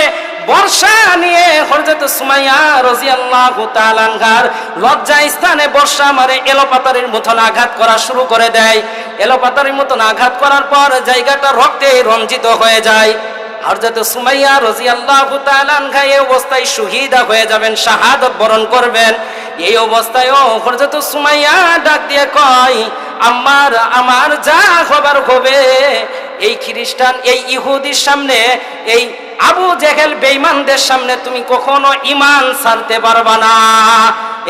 S1: বর্ষা নিয়ে হযরত সুমাইয়া রাদিয়াল্লাহু তাআলা আনহার লজ্জা স্থানে বর্ষা মারে এলোপাতারির মতন আঘাত করা শুরু করে দেয়। এলোপাতারির মতন আঘাত করার পর জায়গাটা রক্তে রঞ্জিত হয়ে যায়। হযরত সুমাইয়া রাদিয়াল্লাহু তাআলা আনহা এই অবস্থায় শহীদা হয়ে যাবেন, শাহাদাত বরণ করবেন। এই অবস্থায়ও হযরত সুমাইয়া ডাক দিয়ে কয়, আম্মার, আমার যা হবার হবে, এই খ্রিস্টান, এই ইহুদির সামনে, এই আবু জেহেল বেঈমানদের সামনে তুমি কখনো ঈমান ছাড়তে পারবা না।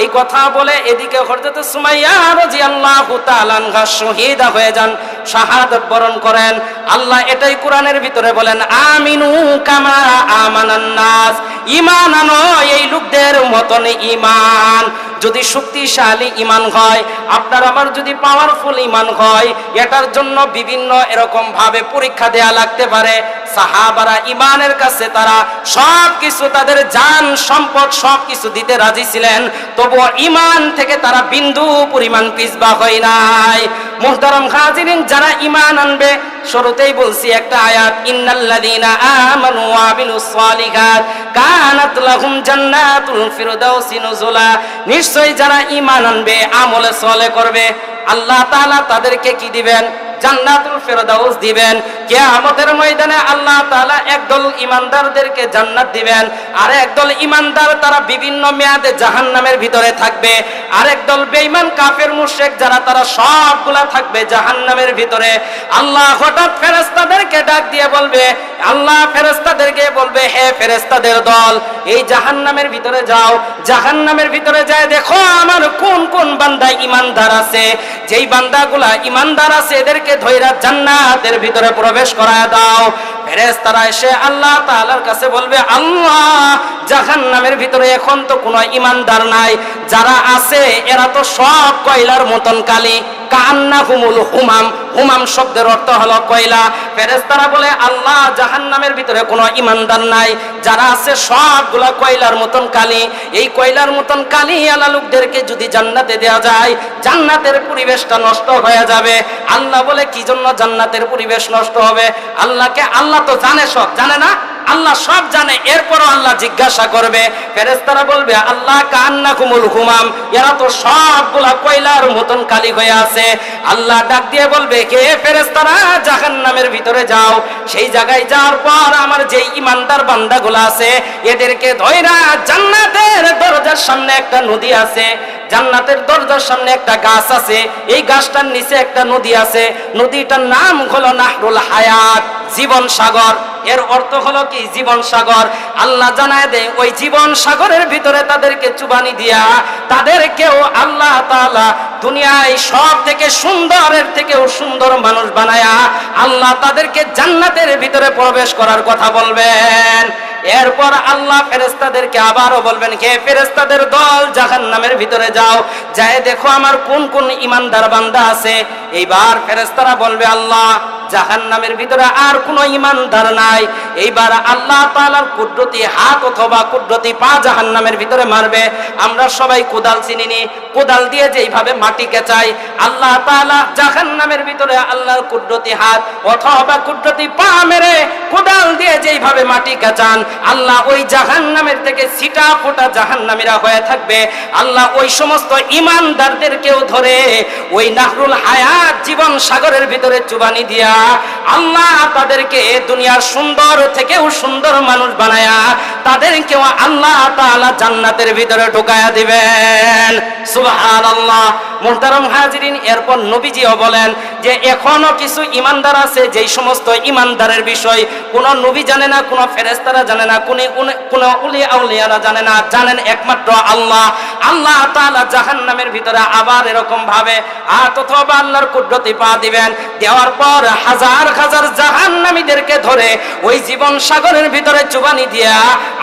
S1: এই কথা বলে এদিকে হযরত সুমাইয়া রাদিয়াল্লাহু তাআলা আনহা শহীদা হয়ে যান, শাহাদাত বরণ করেন। আল্লাহ এটাই কোরআনের ভিতরে বলেন, আমিনু কামা আমানান নাস, ঈমান আনো এই লোকদের মতন ঈমান। যদি শক্তিশালী ঈমান হয়, আপনার আমার যদি পাওয়ারফুল ঈমান হয়, এটার জন্য বিভিন্ন এরকম ভাবে পরীক্ষা দেয়া লাগতে পারে। সাহাবারা ঈমানের কাছে তারা সবকিছু, তাদের জান সম্পদ সবকিছু দিতে রাজি ছিলেন, তবুও ঈমান থেকে তারা বিন্দু পরিমাণ পিছপা হয় নাই। মুহতারাম হাজিরিন, যারা ঈমান আনবে, শুরুতেই বলছি একটা আয়াত, ইন্নাল্লাযীনা আমানু ওয়া আমিলুস সালিহাত কানাত লাহুম জান্নাতুল ফিরদাউসি নুজুলা। নিশ্চয়ই যারা ঈমান আনবে, আমলে সালেহ করবে, আল্লাহ তাআলা তাদেরকে কি দিবেন? জান্নাতুল ফিরদাউস দিবেন। কিয়ামতের ময়দানে আল্লাহ তাআলা একদল ঈমানদারদেরকে জান্নাত দিবেন, আর একদল ঈমানদার তারা বিভিন্ন মেয়াদে জাহান্নামের ভিতরে থাকবে। আর একদল বেঈমান কাফের মুশরিক যারা, তারা সবগুলা থাকবে জাহান্নামের ভিতরে। আল্লাহ হঠাৎ ফেরেশতাদেরকে ডাক দিয়ে বলবে, আল্লাহ ফেরেশতাদেরকে বলবে, হে ফেরেশতাদের দল, এই জাহান্নামের ভিতরে যাও। জাহান্নামের ভিতরে যায় দেখো আমার কোন কোন বান্দা ঈমানদার আছে। যেই বান্দাগুলা ঈমানদার আছে এদেরকে ধইরা জান্নাতের ভিতরে প্রবেশ করায় দাও। ফেরেশতারা এসে আল্লাহ তাআলার কাছে বলবে, আল্লাহ, জাহান্নামের ভিতরে এখন তো কোনো ঈমানদার নাই, যারা আছে এরা তো সব কয়লার মতন কালি, কান্নাহুমুল হুমাম। হুমাম শব্দের অর্থ হলো কয়লা। ফেরেশতারা বলে, আল্লাহ, জাহান্নামের ভিতরে কোনো ঈমানদার নাই, যারা আছে সবগুলা কয়লার মতন কালি। এই কয়লার মতন কালি আলা লোকদেরকে যদি জান্নাতে দেওয়া যায়, জান্নাতের পরিবেশটা নষ্ট হয়ে যাবে। আল্লাহ বলে, কি জন্য জান্নাতের পরিবেশ নষ্ট হবে? আল্লাহকে, আল্লাহ তো জানে, সব জানে না? আল্লাহ সব জানে, এরপরও আল্লাহ জিজ্ঞাসা করবে। ফেরেশতারা বলবে, আল্লাহ, কান্নাকুমুল হুমাম, এরা তো সবগুলা কয়লার মতন কালি হয়ে আছে। আল্লাহ ডাক দিয়ে বলবে, কে ফেরেশতারা, জাহান্নামের ভিতরে যাও। সেই জায়গায় যাওয়ার পর আমার যে ঈমানদার বান্দাগুলো আছে এদেরকে ধইরা জান্নাতের দরজার সামনে একটা নদী আছে, জান্নাতের দরজার সামনে একটা গাছ আছে, এই গাছটার নিচে একটা নদী আছে। নদীটার নাম হলো নাহরুল হায়াত, জীবন সাগর। এর অর্থ হলো কি? জীবন সাগর। আল্লাহ জানায় দেয়, ওই জীবন সাগরের ভিতরে তাদেরকে চুবানি দিয়া তাদেরকেও আল্লাহ তাআলা দুনিয়ায় সব থেকে সুন্দরের থেকেও সুন্দর মানুষ বানায়া আল্লাহ তাদেরকে জান্নাতের ভিতরে প্রবেশ করার কথা বলবেন। এরপর আল্লাহ ফেরেশতাদেরকে আবারও বলবেন, হে ফেরেশতাদের দল, জাহান্নামের ভিতরে যাও, যায় দেখো আমার কোন কোন ঈমানদার বান্দা আছে। এইবার ফেরেশতারা বলবে, আল্লাহ, জাহান্নামের ভিতরে আর কোনো ঈমানদার নাই। এইবার আল্লাহ তাআলার কুদরতি হাত অথবা কুদরতি পা জাহান্নামের ভিতরে মারবে। আমরা সবাই কোদাল চিনিনি, কোদাল দিয়ে যেইভাবে মাটি কেচাই, আল্লাহ তাআলা জাহান্নামের ভিতরে আল্লাহর কুদরতি হাত অথবা কুদরতি পা মেরে কোদাল দিয়ে যেইভাবে মাটি কাচান, আল্লাহ ওই জাহান্নামের থেকে ছিটা ফোটা জাহান্নামীরা হয়ে থাকবে। আল্লাহ ওই সমস্ত ঈমানদারদেরকেও ধরে ওই নাহরুল হায়াত জীবন সাগরের ভিতরে চুবানি দিয়া আল্লাহ তাদেরকে দুনিয়ার সুন্দর থেকেও সুন্দর মানুষ বানায়া তাদেরকেও আল্লাহ তাআলা জান্নাতের ভিতরে ঢুকায়া দিবেন। সুবহানাল্লাহ। মুহতারাম হাজিরিন, এরপর নবীজিও বলেন যে এখনো কিছু ঈমানদার আছে যেই সমস্ত ঈমানদারের বিষয় কোন নবী জানে না, কোন ফেরেশতারা জানে না, কোন উলিয়া আউলিয়ারা জানে না, জানেন একমাত্র আল্লাহ। আল্লাহ তাআলা জাহান্নামের ভিতরে আবার এরকম ভাবে অথবা আল্লাহর কুদরতি পা দিবেন, দেওয়ার পর হাজার হাজার জাহান্নামীদেরকে ধরে ওই জীবন সাগরের ভিতরে চুবানি দিয়া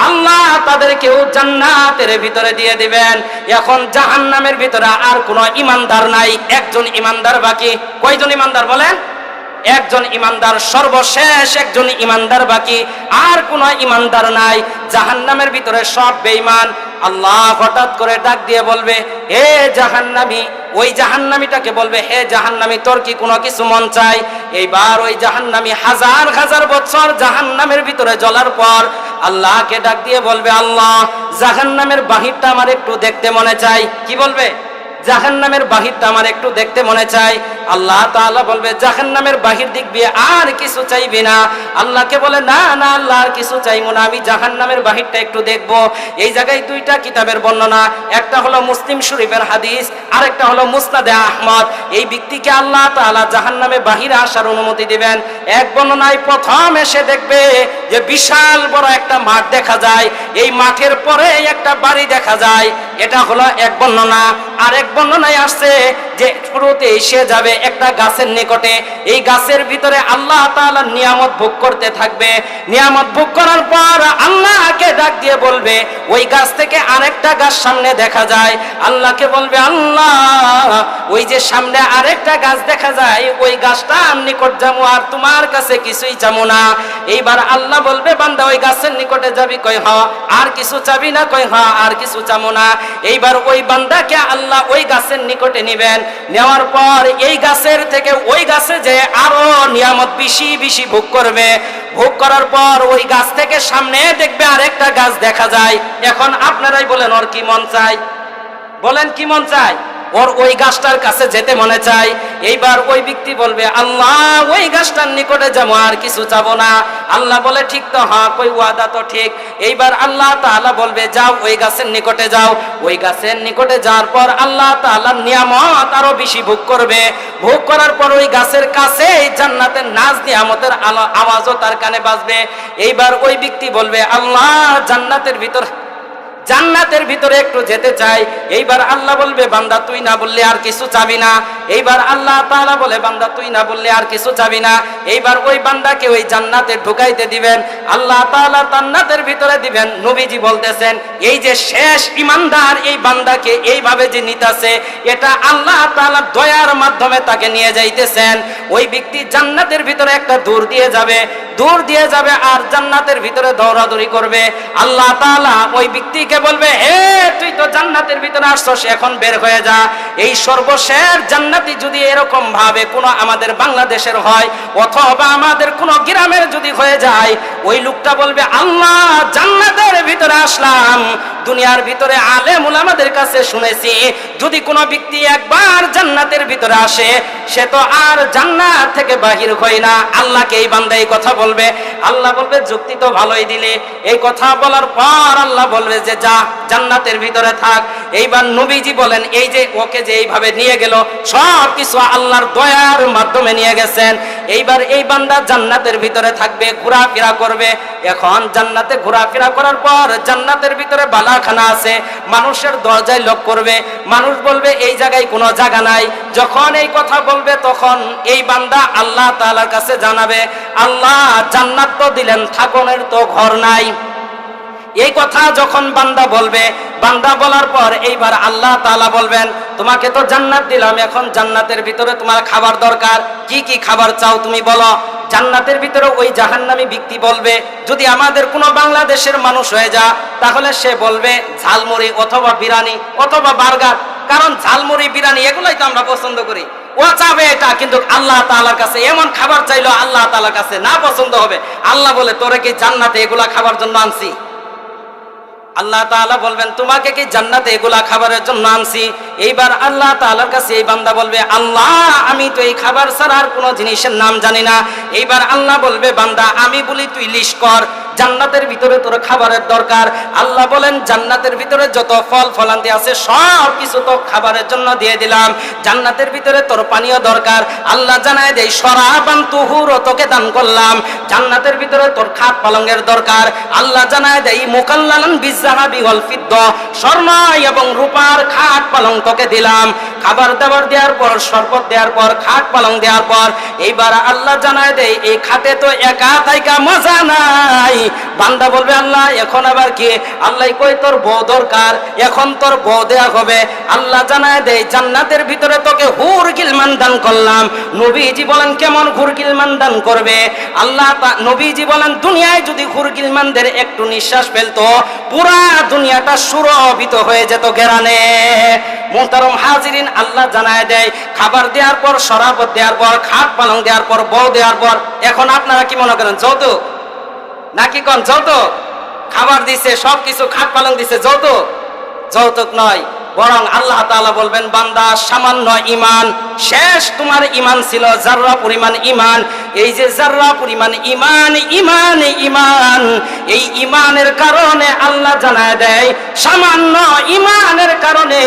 S1: আল্লাহ তাদেরকেও জান্নাতের ভিতরে দিয়ে দিবেন। এখন জাহান্নামের ভিতরে আর কোন ঈমানদার নাই, একজন ঈমানদার বাকি। কয়জন ঈমানদার বলেন? একজন ঈমানদার, সর্বশেষ একজন ঈমানদার বাকি, আর কোন ঈমানদার নাই। জাহান্নামের ভিতরে সব বেঈমান। আল্লাহ হঠাৎ করে ডাক দিয়ে বলবে, হে জাহান্নামী। ওই জাহান্নামীটাকে বলবে, হে জাহান্নামী, তোর কি কোনো কিছু মন চাই? এইবার ওই জাহান্নামী হাজার হাজার বছর জাহান্নামের ভিতরে জ্বলার পর আল্লাহকে ডাক দিয়ে বলবে, আল্লাহ জাহান্নামের বাহিরটা আমার একটু দেখতে মনে চাই। কি বলবে? জাহান্নামের বাহিরটা আমার একটু দেখতে মনে চাই। আল্লাহ তাআলা বলবে, জাহান্নামের বাহির দেখবি, আর কিছু চাইবি না? আল্লাহকে বলে, না না আল্লাহ, আর কিছু চাইবো না, আমি জাহান্নামের বাহিরটা একটু দেখব। এই জায়গায় দুইটা কিতাবের বর্ণনা, একটা হলো মুসলিম শরীফের হাদিস, আরেকটা হলো মুসনাদে আহমদ। এই ব্যক্তিকে আল্লাহ তাআলা জাহান্নামে বাহিরে আসার অনুমতি দিবেন। এক বর্ণনায় প্রথম এসে দেখবে যে বিশাল বড় একটা মাঠ দেখা যায়, এই মাঠের পরে একটা বাড়ি দেখা যায়, এটা হলো এক বর্ণনা। আরেক বর্ণনায় আসছে যে শুরুতে এসে যাবে একটা গাছের নিকটে, এই গাছের ভিতরে আল্লাহ তাআলা নিয়ামত ভোগ করতে থাকবে। নিয়ামত ভোগ করার পর আল্লাহকে ডাক দিয়ে বলবে, ওই গাছ থেকে আরেকটা গাছ সামনে দেখা যায়। আল্লাহকে বলবে, আল্লাহ ওই যে সামনে আরেকটা গাছ দেখা যায়, ওই গাছটা আমি নিকট যাবো, আর তোমার কাছে কিছুই চাবো না। এইবার আল্লাহ বলবে, বান্দা ওই গাছের নিকটে যাবি? কই হ। আর কিছু চাবি না? কই হ। আর কিছু চাবো না। এইবার ওই বান্দাকে আল্লাহ ওই গাছের নিকটে নিবেন, নেওয়ার পর এই গাছের থেকে ওই গাছে যে আরো নিয়ামত বেশি বেশি ভোগ করবে। ভোগ করার পর ওই গাছ থেকে সামনে দেখবে আরেকটা গাছ দেখা যায়। এখন আপনারাই বলেন, ওর কি মন চায়? বলেন কি মন চায়? ওর ওই গাছটার কাছে যেতে মনে চায়। এইবার ওই ব্যক্তি বলবে, আল্লাহ ওই গাছটার নিকটে যাবো, আর কিছু চাবো না। আল্লাহ বলে, ঠিক তো, হ্যাঁ কই ওয়াদা তো ঠিক। এইবার আল্লাহ তাআলা বলবে, যাও ওই গাছের নিকটে যাও। ওই গাছের নিকটে যাওয়ার পর আল্লাহ তাআলা নিয়ামত আরো বেশি ভোগ করবে। ভোগ করার পর ওই গাছের কাছে জান্নাতের নাজ নিয়ামতের আওয়াজও তার কানে বাজবে। এইবার ওই ব্যক্তি বলবে, আল্লাহ জান্নাতের ভিতরে একটু যেতে চাই। এইবার আল্লাহ বলবে, বান্দা তুই না বললে আর কিছু চাবি না? এইবার আল্লাহ তাআলা বলে, বান্দা তুই না বললে আর কিছু চাবি না? এইবার ওই বান্দাকে ওই জান্নাতে ঢুকাইতে দিবেন, আল্লাহ তাআলা জান্নাতের ভিতরে দিবেন। নবীজি বলতেছেন, এই যে শেষ ঈমানদার এই বান্দাকে এইভাবে যে নিতেছে, এটা আল্লাহ তাআলা দয়ার মাধ্যমে তাকে নিয়ে যাইতেছেন। ওই ব্যক্তি জান্নাতের ভিতরে একটা দূর দিয়ে যাবে আর জান্নাতের ভিতরে দৌড়াদৌড়ি করবে। আল্লাহ তাআলা ওই ব্যক্তিকে বলবে, হে তুই তো জান্নাতের ভিতরে আসছস, এখন বের হয়ে যা। এই সর্বশেষ জান্নাতি যদি এরকম ভাবে কোনো আমাদের বাংলাদেশের হয় অথবা আমাদের কোনো গ্রামের যদি হয়ে যায়, ওই লোকটা বলবে, আল্লাহ জান্নাতের ভিতরে আসলাম, দুনিয়ার ভিতরে আলেম উলামাদের কাছে শুনেছি যদি কোনো ব্যক্তি একবার জান্নাতের ভিতরে আসে সে তো আর জান্নাত থেকে বাহির হয় না। আল্লাহকে এই বান্দা এই কথা বলবে। আল্লাহ বলবে, যুক্তি তো ভালোই দিলে। এই কথা বলার পর আল্লাহ বলবে যে যা জান্নাতের ভিতরে থাক। এইবার নবীজি বলেন, এই যে ওকে যে এইভাবে নিয়ে গেল, সব কিছু আল্লাহর দয়ার মাধ্যমে নিয়ে গেছেন। এইবার এই বান্দা জান্নাতের ভিতরে থাকবে, ঘোরাফেরা করবে। এখন জান্নাতে ঘোরাফেরা করার পর জান্নাতের ভিতরে বালাখানা আছে, মানুষের দরজায় লক করবে। মানুষ বলবে এই জায়গায় কোনো জায়গা নাই। যখন এই কথা বলবে তখন এই বান্দা আল্লাহ তাআলার কাছে জানাবে, আল্লাহ জান্নাত তো দিলেন, থাকনের তো ঘর নাই। এই কথা যখন বান্দা বলবে, বান্দা বলার পর এইবার আল্লাহ তাআলা বলবেন, তোমাকে তো জান্নাত দিলাম, এখন জান্নাতের ভিতরে তোমার খাবার দরকার, কি কি খাবার চাও তুমি বলো। জান্নাতের ভিতরে ওই জাহান্নামী ব্যক্তি বলবে, যদি আমাদের কোনো বাংলাদেশের মানুষ হয়ে যা তাহলে সে বলবে ঝালমুড়ি অথবা বিরিয়ানি অথবা বার্গার। কারণ ঝালমুড়ি বিরিয়ানি এগুলাই তো আমরা পছন্দ করি। ও চাবে এটা, কিন্তু আল্লাহ তাআলার কাছে এমন খাবার চাইলো আল্লাহ তাআলার কাছে না পছন্দ হবে। আল্লাহ বলে তোরে কি জান্নাতে এগুলা খাবার জন্য আনছি? আল্লাহ তাআলা বলবেন তোমাকে কি জান্নাতে এগুলা খাবারের জন্য আনছি? এইবার আল্লাহ তাআলার কাছে এই বান্দা বলবে আল্লাহ আমি তো এই খাবার ছাড়া আর কোনো জিনিসের নাম জানি না। এইবার আল্লাহ বলবে বান্দা আমি বলি তুই লিস্ট কর জান্নাতের ভিতরে তোর খাবারের দরকার। আল্লাহ বলেন জান্নাতের ভিতরে যত ফল ফলান্তি আছে সব কিছু তো খাবারের জন্য দিয়ে দিলাম। জান্নাতের ভিতরে তোর পানীয় দরকার, আল্লাহ জানায় দেই শরাবান তুহুর তোকে দান করলাম। জান্নাতের ভিতরে তোর খাট পালঙ্গের দরকার, আল্লাহ জানায় দেই মুকাল্লালান বিযযাহাবি ওয়াল ফিদ্দা, স্বর্ণ এবং রূপার খাট পালং তোকে দিলাম। খাবার দাবার দেওয়ার পর, শরবত দেওয়ার পর, খাট পালং দেওয়ার পর এইবার আল্লাহ জানায় দেই এই খাটে তো একা থাইকা মজা নাই। বান্দা বলবে আল্লাহ এখন আবার কি? আল্লাহ কই তোর বউ দরকার, এখন তোর বউ দেয়া হবে। আল্লাহ জানায় দেয় জান্নাতের ভিতরে তোকে হুর গিলমান দান করলাম। নবীজি বলেন কেমন হুর গিলমান দান করবে? আল্লাহ নবীজি বলেন দুনিয়ায় যদি হুর গিলমানদের একটু নিঃশ্বাস ফেলতো পুরা দুনিয়াটা সুরভিত হয়ে যেত ঘেরানে। মুহতারম হাজিরিন, আল্লাহ জানায় দেয় খাবার দেওয়ার পর, শরাবত দেওয়ার পর, খাট পালং দেওয়ার পর, বউ দেওয়ার পর এখন আপনারা কি মনে করেন যৌতুক নাকি? কোন যৌতুক? খাবার দিছে, সবকিছু খাট পালং দিছে, যৌতুক? যৌতুক নয়, বরং আল্লাহ তাআলা বলবেন বান্দা সামান্য ঈমান, শেষ তোমার ঈমান ছিল জাররা পরিমাণ ঈমান। এই যে জাররা পরিমাণ ঈমান, ঈমান ঈমান, এই ঈমানের কারণে আল্লাহ জানায় দেয় সামান্য ঈমানের কারণে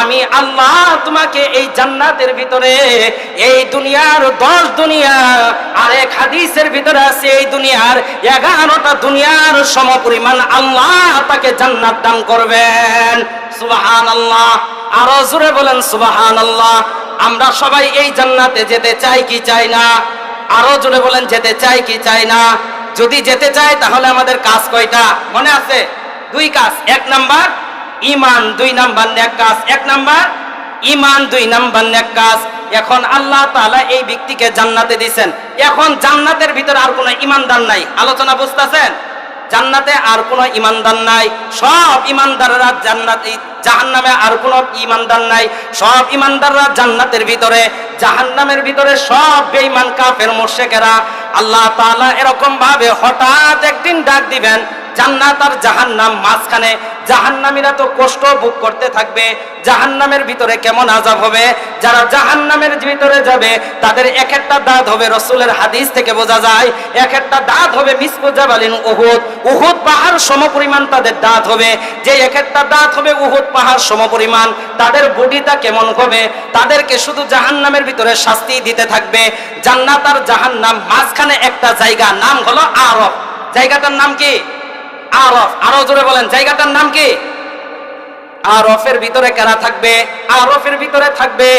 S1: আমি আল্লাহ তোমাকে এই জান্নাতের ভিতরে, এই দুনিয়ার 10 দুনিয়া, আর এক হাদিসের ভিতরে আছে এই দুনিয়ার 11টা দুনিয়ার সমপরিমাণ আল্লাহ তাকে জান্নাত দান করবেন। সুবহানাল্লাহ, আরো জোরে বলেন সুবহানাল্লাহ। আমরা সবাই এই জান্নাতে যেতে চাই কি চাই না? আরো জোরে বলেন যেতে চাই কি চাই না? যদি যেতে চাই তাহলে আমাদের কাজ কয়টা মনে আছে? 2 কাজ। 1 নাম্বার ঈমান, 2 নাম্বার নেক কাজ। 1 নাম্বার ঈমান, 2 নাম্বার নেক কাজ। এখন আল্লাহ তাআলা এই ব্যক্তিকে জান্নাতে দিবেন। এখন জান্নাতের ভিতরে আর কোনো ঈমানদার নাই। আলোচনা বুঝতেছেন? জান্নাতে আর কোনো ঈমানদার নাই, সব ঈমানদাররা জান্নাতে, জাহান্নামে আর কোনো ঈমানদার নাই, সব ঈমানদাররা জান্নাতের ভিতরে, জাহান্নামের ভিতরে সব বেঈমান কাফের মুশরিকেরা। আল্লাহ তাআলা এরকম ভাবে হঠাৎ একদিন ডাক দিবেন জান্নাত আর জাহান্নাম মাঝখানে। জাহান্নামীরা তো কষ্ট ভোগ করতে থাকবে, জাহান্নামের ভিতরে কেমন আযাব হবে। যারা জাহান্নামের ভিতরে যাবে তাদের এক একটা দাঁত হবে, রাসূলের হাদিস থেকে বোঝা যায় এক একটা দাঁত হবে মিসকু জাবালিন উহুদ, উহুদ পাহাড় সমপরিমাণ তাদের দাঁত হবে। যে এক একটা দাঁত হবে উহুদ পাহাড় সমপরিমাণ, তাদের বডিটা কেমন হবে? তাদেরকে শুধু জাহান্নামের ভিতরে শাস্তি দিতে থাকবে। জান্নাত আর জাহান্নাম মাঝখানে একটা জায়গা, নাম হলো আরফ। জায়গাটার নাম কি? আরফ। আরো জোরে বলেন জায়গাটার নাম কি? আরফের ভিতরে কারা থাকবে? আরফের ভিতরে থাকবে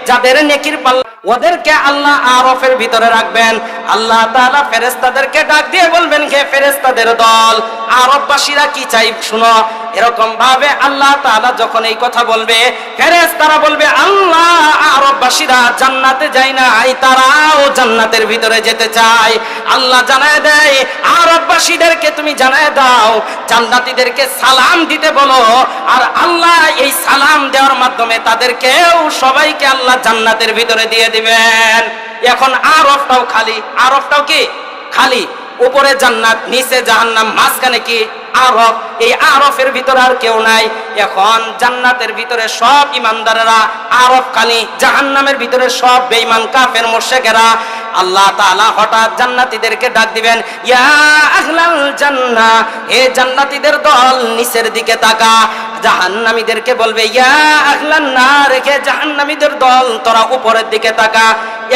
S1: যাদের নেকির পাল্লা, ওদেরকে আল্লাহ আরফের ভিতরে রাখবেন। আল্লাহ তাআলা ফেরেশতাদেরকে ডাক দিয়ে বলবেন হে ফেরেশতাদের দল, আরববাসীরা কি চাই শুনো। এরকম ভাবে আল্লাহ তাআলা যখন এই কথা বলবে ফেরেশতারা বলবে আল্লাহ আরববাসীরা জান্নাতে যায় নাই, তারাও জান্নাতের ভিতরে যেতে চায়। আল্লাহ জানায় দেয় আরববাসীদেরকে তুমি জানায় দাও জান্নাতীদেরকে সালাম দিতে বলো, আর আল্লাহ এই সালাম দেওয়ার মাধ্যমে তাদেরকেও সবাইকে আল্লাহ জান্নাতের ভিতরে দিয়ে দিবেন। এখন আরফটাও খালি। আরফটাও কি? খালি। উপরে জান্নাত, নিচে জাহান্নাম, মাঝখানে কি? আরফ। এই আরফের ভিতরে আর কেউ নাই। এখন জান্নাতের ভিতরে সব ঈমানদারেরা, আরফ খালি। জাহান্নামের ভিতরে সব বেঈমান কাফের মুশরিকেরা। আল্লাহ তাআলা হঠাৎ জান্নাতীদেরকে ডাক দিবেন, ইয়া আহলাল জান্নাহ, হে জান্নাতীদের দল নিচের দিকে তাকা। জাহান্নামীদেরকে বলবে ইয়া আহলান নার, হে জাহান্নামীদের দল তোরা উপরের দিকে তাকা।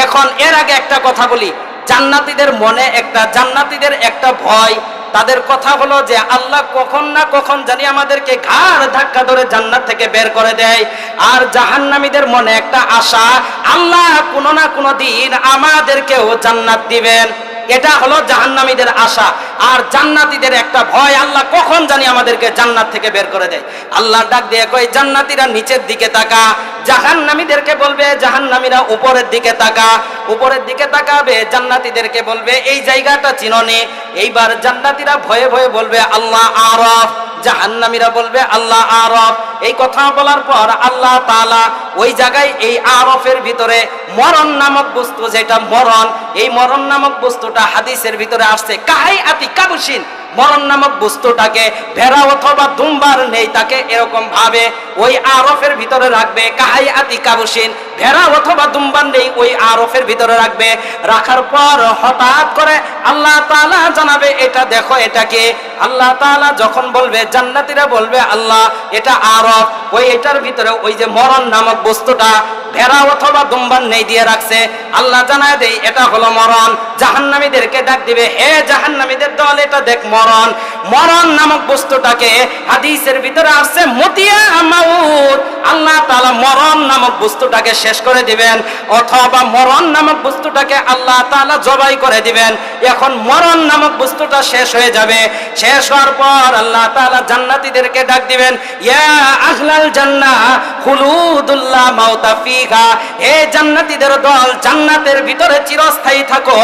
S1: এখন এর আগে একটা কথা বলি, জান্নাতীদের মনে একটা, জান্নাতীদের একটা ভয়। তাদের কথা হলো যে আল্লাহ কখন না কখন জানি আমাদেরকে ঘাড় ধাক্কা ধরে জান্নাত থেকে বের করে দেয়। আর জাহান্নামীদের মনে একটা আশা, আল্লাহ কোনো না কোনো দিন আমাদেরকেও জান্নাত দিবেন। এটা হলো জাহান্নামীদের আশা। আর জান্নাতীদের একটা ভয়, আল্লাহ কখন জানি আমাদেরকে জান্নাত থেকে বের করে দেয়। আল্লাহ ডাক দিয়ে কয় জান্নাতীরা নিচের দিকে তাকা। জাহান্নামীদেরকে বলবে জাহান্নামীরা উপরের দিকে তাকা। উপরের দিকে তাকাবে, জান্নাতীদেরকে বলবে এই জায়গাটা চিননি। এইবার জান্নাতীরা ভয়ে ভয়ে বলবে আল্লাহ আরফ, জাহান্নামীরা বলবে আল্লাহ আরফ। এই কথা বলার পর আল্লাহ তাআলা ওই জায়গায় এই আরফের ভিতরে মরণ নামক বস্তু, যেটা মরণ, এই মরণ নামক বস্তুটা হাদিসের ভিতরে আসছে কাহাই আতি কাবুসিন, মরণ নামক বস্তুটাকে ভেড়া অথবা দুম্বার নেই তাকে এরকম ভাবে ওই আরফের ভিতরে রাখবে। কাহাই আতি কাবুসিন, ভেড়া অথবা দুম্বার নেই ওই আরফের ভিতরে রাখবে। রাখার পর হঠাৎ করে আল্লাহ তাআলা জানাবে এটা দেখো এটাকে। আল্লাহ তাআলা যখন বলবে, জান্নাতীরা বলবে আল্লাহ এটা আরফ, ওই এটার ভিতরে ওই যে মরণ নামক বস্তুটা ভেড়া অথবা দুম্বার নেই দিয়ে রাখছে। আল্লাহ জানায় দেয় এটা হলো মরণ। জাহান্নামীদেরকে ডাক দিবে, হে জাহান্নামীদের দল এটা দেখ মরণ। মরণ নামক বস্তুটাকে হাদিসের ভিতরে আসছে মতিয়া মাউত। আল্লাহ তাআলা মরণ নামক বস্তুটাকে শেষ করে দিবেন, অথবা মরণ নামক বস্তুটাকে আল্লাহ তাআলা জবাই করে দিবেন। এখন মরণ নামক বস্তুটা শেষ হয়ে যাবে। শেষ হওয়ার পর আল্লাহ তাআলা জান্নাতীদেরকে ডাক দিবেন, ইয়া আহলাল জান্নাহ খুলুদুল্লাহ মাউতা ফিহা, হে জান্নাতীদের দল জান্নাতের ভিতরে চিরস্থায়ী থাকো,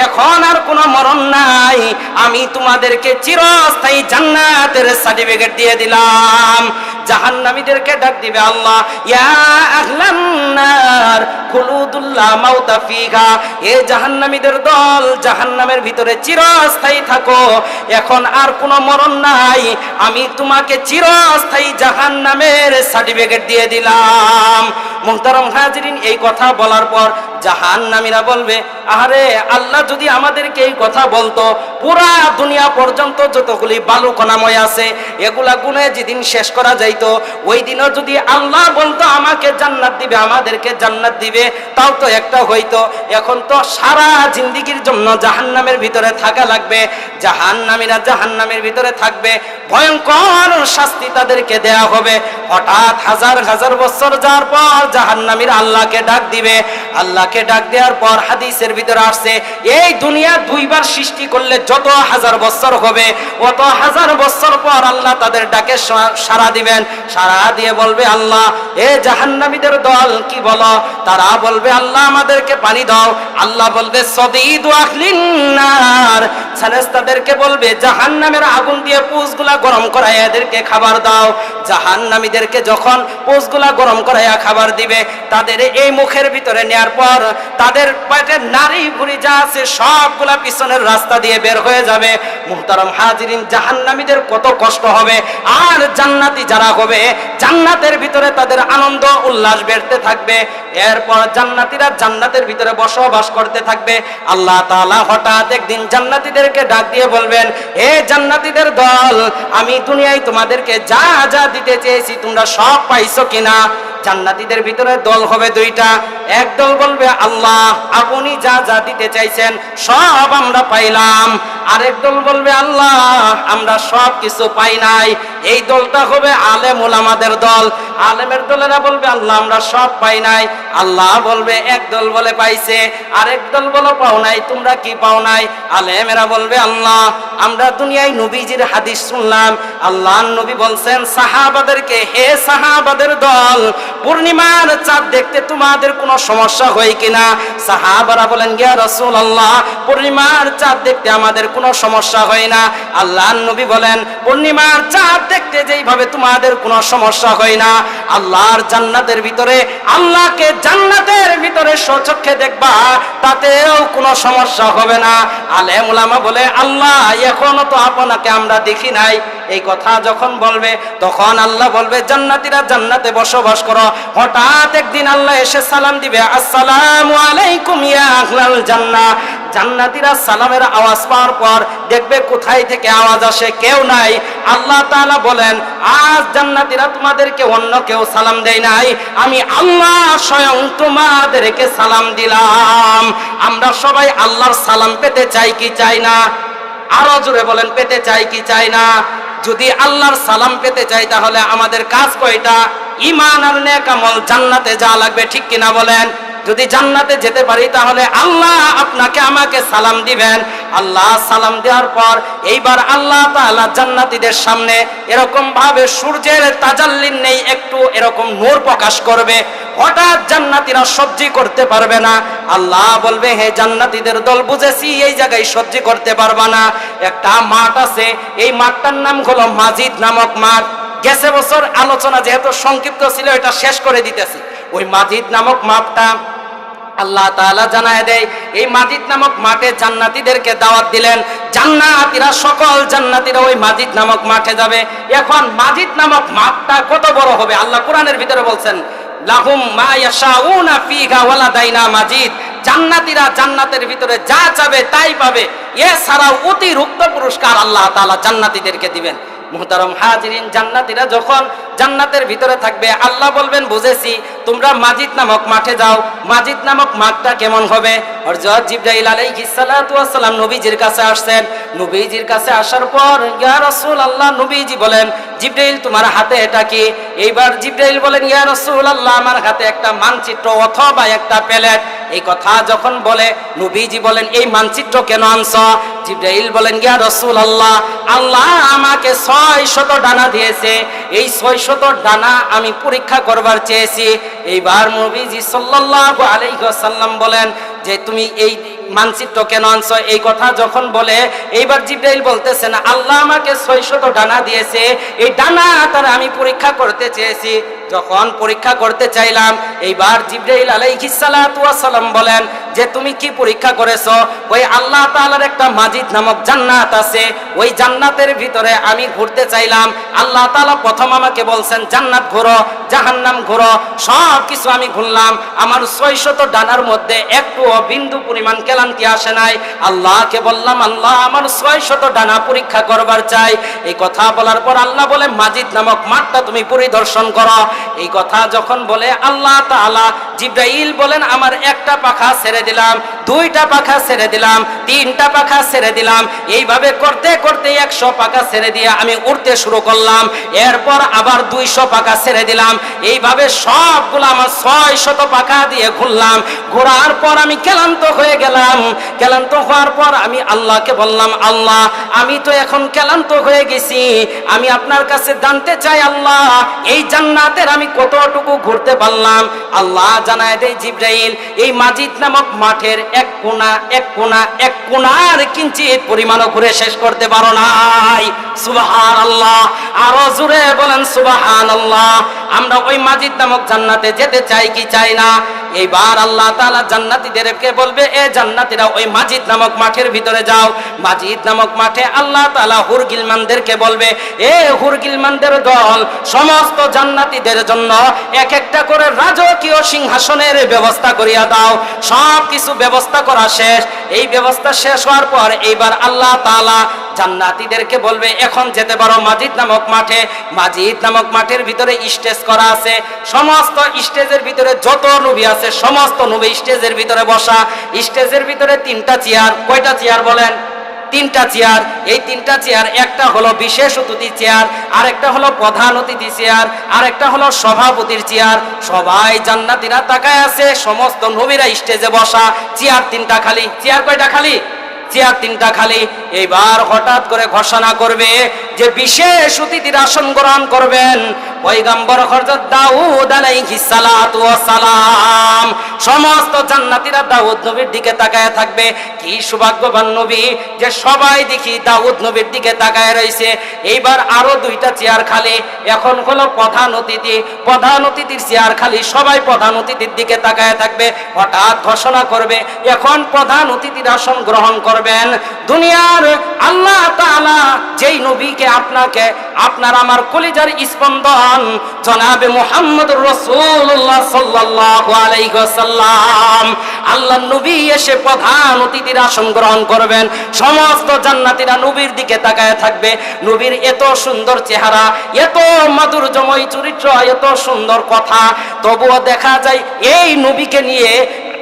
S1: এখন আর কোনো মরণ নাই, আমি তোমাদেরকে চিরস্থায়ী জান্নাতের সার্টিফিকেট দিয়ে দিলাম। জাহান্নামীদেরকে ডাক দিবে আল্লাহ, ইয়া আহলান নার খুলুদুল্লাহ মাউতা ফিহা, হে জাহান্নামীদের দল জাহান্নামের ভিতরে চিরস্থায়ী থাকো, এখন আর কোনো মরণ নাই, আমি তোমাকে চিরস্থায়ী জাহান্নামের সার্টিফিকেট দিয়ে দিলাম। মুহতারাম হাজিরিন, এই কথা বলার পর জাহান্নামীরা বলবে, আরে আল্লাহ যদি আমাদেরকে এই কথা বলতো, পুরা দুনিয়া পর্যন্ত যতগুলি বালুকণাময় আছে এগুলা গুনে যেদিন শেষ করা যাইতো, ওই দিনও যদি আল্লাহ বলতো আমাকে জান্নাত দিবে, আমাদেরকে জান্নাত দিবে, তাও তো একটা হইতো। এখন তো সারা জিন্দেগির জন্য জাহান্নামের ভিতরে থাকা লাগবে। জাহান্নামীরা জাহান্নামের ভিতরে থাকবে, ভয়ঙ্কর শাস্তি তাদেরকে দেয়া হবে। হঠাৎ হাজার হাজার বছর যাওয়ার পর জাহান্নামীরা আল্লাহকে ডাক দিবে। আল্লাহকে ডাক দেওয়ার পর হাদিসের ভিতরে আসছে, এই দুনিয়া দুইবার সৃষ্টি করলে যত হাজার বছর হবে, অত হাজার বছর পর আল্লাহ তাদের ডাকে সাড়া দিবেন। সাড়া দিয়ে বলবে, আল্লাহ এ জাহান্নামীদের দল কি বলো? তারা বলবে, আল্লাহ আমাদেরকে পানি দাও। আল্লাহ বলবে, সদীদু আহলিন নার, ফেরেশতাদেরকে বলবে জাহান্নামের আগুন দিয়ে পুষগুলা গরম করায় এদেরকে খাবার দাও। জাহান্নামীদেরকে যখন পুষগুলা গরম করাইয়া খাবার দিবে, তাদের এই মুখের ভিতরে নেয়ার পর তাদের পেটের নারী ভুঁড়ি যা আছে সবগুলা পিছনের রাস্তা দিয়ে বের হয়ে যাবে। মুহতারাম হাজিরিন, জাহান্নামীদের কত কষ্ট হবে। আর জান্নাতি যারা হবে, জান্নাতের ভিতরে তাদের আনন্দ উল্লাস বেড়তে থাকবে। এরপর জান্নাতীরা জান্নাতের ভিতরে বসবাস করতে থাকবে। আল্লাহ তাআলা হঠাৎ একদিন জান্নাতীদেরকে ডাক দিয়ে বলবেন, হে জান্নাতীদের দল, আমি দুনিয়ায় তোমাদেরকে যা যা দিতে চেয়েছি তোমরা সব পাইছো কিনা? জান্নাতীদের ভিতরে দল হবে দুইটা। এক দল বলবে, আল্লাহ আপনি যা যা দিতে চাইছেন সব আমরা পাইলাম। আরেক দল বলবে, আল্লাহ আমরা সব কিছু পাই নাই। এই দলটা হবে আলেম উলামাদের দল। আলেমের দলেরা বলবে, আল্লাহ আমরা সব পাই নাই। আল্লাহ বলবে, এক দল বলে পাইছে, আরেক দল বলে পাও নাই। তোমরা কি পাও নাই? আলেমেরা বলবে, আল্লাহ আমরা দুনিয়ায় নবীজির হাদিস শুনলাম, আল্লাহর নবী বলছেন সাহাবাদেরকে, হে সাহাবাদের দল, পূর্ণিমার চাঁদ দেখতে তোমাদের কোনো সমস্যা হয় কিনা? সাহাবারা বলেন, ইয়া রাসূলুল্লাহ পূর্ণিমার চাঁদ দেখতে আমাদের কোনো সমস্যা হয় না। আল্লাহর নবী বলেন, পূর্ণিমার চাঁদ দেখতে যেইভাবে তোমাদের কোনো সমস্যা হয় না, আল্লাহর জান্নাতের ভিতরে আল্লাহকে জান্নাতের ভিতরে স্বচক্ষে দেখবা, তাতেও কোনো সমস্যা হবে না। আলেম উলামা বলে, আল্লাহ এখনো তো আপনাকে আমরা দেখি নাই। এই কথা যখন বলবে তখন আল্লাহ বলবে, জান্নাতীরা জান্নাতে বসবাস করো। হঠাৎ একদিন আল্লাহ এসে সালাম দিবে, আসসালামু আলাইকুম ইয়া আহলাল জান্নাহ। জান্নাতীরা সালামের আওয়াজ পাওয়ার পর দেখবে কোথায় থেকে আওয়াজ আসে, কেউ নাই। আল্লাহ তাআলা বলেন, আজ জান্নাতীরা তোমাদেরকে অন্য কেউ সালাম দেয় নাই, আমি আল্লাহ স্বয়ং তোমাদেরকে সালাম দিলাম। আমরা সবাই আল্লাহর সালাম পেতে চাই কি চাই না? আরো জোরে বলেন, পেতে চাই কি চাই না? যদি আল্লাহর সালাম পেতে চাই তাহলে আমাদের কাজ কয়টা? ঈমান আর নেক আমল, জান্নাতে যাওয়া লাগবে, ঠিক কিনা বলেন? যদি জান্নাতে যেতে পারি তাহলে আল্লাহ আপনাকে আমাকে সালাম দিবেন। আল্লাহ সালাম দেওয়ার পর এইবার আল্লাহ তাআলা জান্নাতীদের সামনে এরকম ভাবে সূর্যের তাজাল্লির নেই একটু এরকম নূর প্রকাশ করবে। হঠাৎ জান্নাতীরা সহ্য করতে পারবে না। আল্লাহ বলবে, হে জান্নাতীদের দল, বুঝেছি এই জায়গায় সহ্য করতে পারবা না। একটা মাঠ আছে, এই মাঠটার নাম হলো মাজিদ নামক মাঠ। গেছে বছর আলোচনা যেহেতু সংক্ষিপ্ত ছিল, এটা শেষ করে দিতেছি। ওই মাজিদ নামক মাঠটা আল্লাহ তাআলা জানায় দেয়, এই মাজিদ নামক মাঠে জান্নাতীদেরকে দাওয়াত দিলেন। জান্নাতীরা, সকল জান্নাতীরা ওই মাজিদ নামক মাঠে যাবে। এখন মাজিদ নামক মাঠটা কত বড় হবে? আল্লাহ কোরআনের ভিতরে বলছেন, লাহুম মা ইয়াশাউনা ফিহা ওয়ালাদাইনা মাজিদ। জান্নাতীরা জান্নাতের ভিতরে যা চাবে তাই পাবে, এছাড়াও অতিরিক্ত পুরস্কার আল্লাহ তাআলা জান্নাতীদেরকে দিবেন। মুহতারাম হাজিরিন, জান্নাতীরা যখন জান্নাতের ভিতরে থাকবে, আল্লাহ বলবেন, বুঝেছি, তোমরা মাজিদ নামক মাঠে যাও। মাজিদ নামক মাঠটা কেমন হবে? হযরত জিবরাইল আলাইহিস সালাতু ওয়াস সালাম নবীজির কাছে আসছেন। নবীজির কাছে আসার পর, ইয়া রাসূলুল্লাহ, নবীজি বলেন, জিবরাইল তোমার হাতে এটা কি? এইবার জিবরাইল বলেন, ইয়া রাসূলুল্লাহ, আমার হাতে একটা মানচিত্র অথবা একটা প্লেট। এই কথা যখন বলে, নবীজি বলেন, এই মানচিত্র কেন আনছ? জিবরাইল বলেন, ইয়া রাসূলুল্লাহ, আল্লাহ আমাকে 600 ডানা দিয়েছে, এই 600 ডানা আমি পরীক্ষা করবার চেয়েছি। এইবার নবীজি সাল্লাল্লাহু আলাইহি ওয়াসাল্লাম বলেন যে তুমি এই মানচিত্র কেন আনছো? এই কথা যখন বলে, এইবার জিবরাইল বলতেছেন, আল্লাহ আমাকে 600 ডানা দিয়েছে, এই ডানা তার আমি পরীক্ষা করতে চেয়েছি। যখন পরীক্ষা করতে চাইলাম, এইবার জিবরাইল আলাইহিস সালাতু ওয়াস সালাম বলেন যে তুমি কি পরীক্ষা করেছো? ওই আল্লাহ তাআলার একটা মাজিদ নামক জান্নাত আছে, ওই জান্নাতের ভিতরে আমি ঘুরতে চাইলাম। আল্লাহ তাআলা প্রথম আমাকে বলছেন জান্নাত ঘোরো, জাহান্নাম ঘোরো, সব কিছু আমি ঘুরলাম। আমার 600 ডানার মধ্যে একটুও বিন্দু পরিমাণ ক্লান্তি আসে নাই। আল্লাহকে বললাম, আল্লাহ আমার 600 ডানা পরীক্ষা করবার চাই। এই কথা বলার পর আল্লাহ বলে, মাজিদ নামক মাঠটা তুমি পরিদর্শন করো। এই কথা যখন বলে আল্লাহ তাআলা, জিবরাইল বলেন, আমার একটা পাখা ছেড়ে দিলাম, 2টা পাখা ছেড়ে দিলাম, 3টা পাখা ছেড়ে দিলাম। এইভাবে করতে করতে 100 পাখা ছেড়ে দিয়ে আমি উড়তে শুরু করলাম। এরপর আবার 200 পাখা ছেড়ে দিলাম। এইভাবে সবগুলো আমার 600 পাখা দিয়ে ঘুরলাম। ঘোরার পর আমি ক্লান্ত হয়ে গেলাম। ক্লান্ত হওয়ার পর আমি আল্লাহকে বললাম, আল্লাহ আমি তো এখন ক্লান্ত হয়ে গেছি, আমি আপনার কাছে জানতে চাই, আল্লাহ এই জান্নাতের আমি কতটুকু ঘুরতে পারলাম? আল্লাহ জানায় দেয়, জিবরাইল এই মাজিদ নামক মাঠের এক কোণার কিঞ্চিত পরিমাণও ঘুরে শেষ করতে পারো নাই। সুবহানাল্লাহ, আরো জোরে বলেন সুবহানাল্লাহ। আমরা ওই মাজিদ নামক জান্নাতে যেতে চাই কি চাই না? এইবার আল্লাহ তাআলা জান্নাতীদেরকে বলবে, এ জান্নাতীরা ওই মাজিদ নামক মাঠের ভিতরে যাও। মাজিদ নামক মাঠে আল্লাহ তাআলা হুরগিলমানদেরকে বলবে, এ হুরগিলমানদের দল, সমস্ত জান্নাতীদের জন্য এক একটা করে রাজকীয় সিংহাসনের ব্যবস্থা করিয়া দাও। সব কিছু ব্যবস্থা করা শেষ। এই ব্যবস্থা শেষ হওয়ার পর এইবার আল্লাহ তাআলা জান্নাতীদেরকে বলবে, এখন যেতে পারো মাজিদ নামক মাঠে। মাজিদ নামক মাঠের ভিতরে স্টেজ করা আছে। সমস্ত স্টেজের ভিতরে যত নবী আছে, সমস্ত নবী স্টেজের ভিতরে বসা। স্টেজের ভিতরে 3টা চেয়ার। কয়টা চেয়ার বলেন? 3টা চেয়ার। এই 3টা চেয়ার, একটা হলো বিশেষ অতিথি চেয়ার, আরেকটা হলো প্রধান অতিথি চেয়ার, আরেকটা হলো সভাপতির চেয়ার। সবাই জান্নাতীরা তাকায় আছে, সমস্ত নবীরা স্টেজে বসা। চেয়ার 3টা খালি। চেয়ার কয়টা খালি? চেয়ার 3টা খালি। এইবার হঠাৎ করে ঘোষণা করবে যে বিশেষ অতিথির আসন গ্রহণ করবেন পয়গম্বর হযরত দাউদ আলাইহিস সালাতু ওয়াস সালাম। সমস্ত জান্নাতীরা দাউদ নবীর দিকে তাকায় থাকবে। কি সৌভাগ্যবান নবী যে সবাই দেখি দাউদ নবীর দিকে তাকায় রয়েছে। এইবার আরো 2টা চেয়ার খালি। এখন হলো প্রধান অতিথি। প্রধান অতিথির চেয়ার খালি। সবাই প্রধান অতিথির দিকে তাকায় থাকবে। হঠাৎ ঘোষণা করবে, এখন প্রধান অতিথির আসন গ্রহণ করবেন দুনিয়ার আল্লাহ তাআলা যেই নবীকে আপনাকে, আপনার আমার কলিজার স্পন্দন জনাবে মুহাম্মদুর রাসূলুল্লাহ সাল্লাল্লাহু আলাইহি ওয়াসাল্লাম, আল্লাহর নবী এসে প্রধান অতিথির আসন গ্রহণ করবেন। সমস্ত জান্নাতীরা নবীর দিকে তাকায় থাকবে। নবীর এত সুন্দর চেহারা, এত মাধুর্যময় চরিত্র, এত সুন্দর কথা, তবুও দেখা যায় এই নবীকে নিয়ে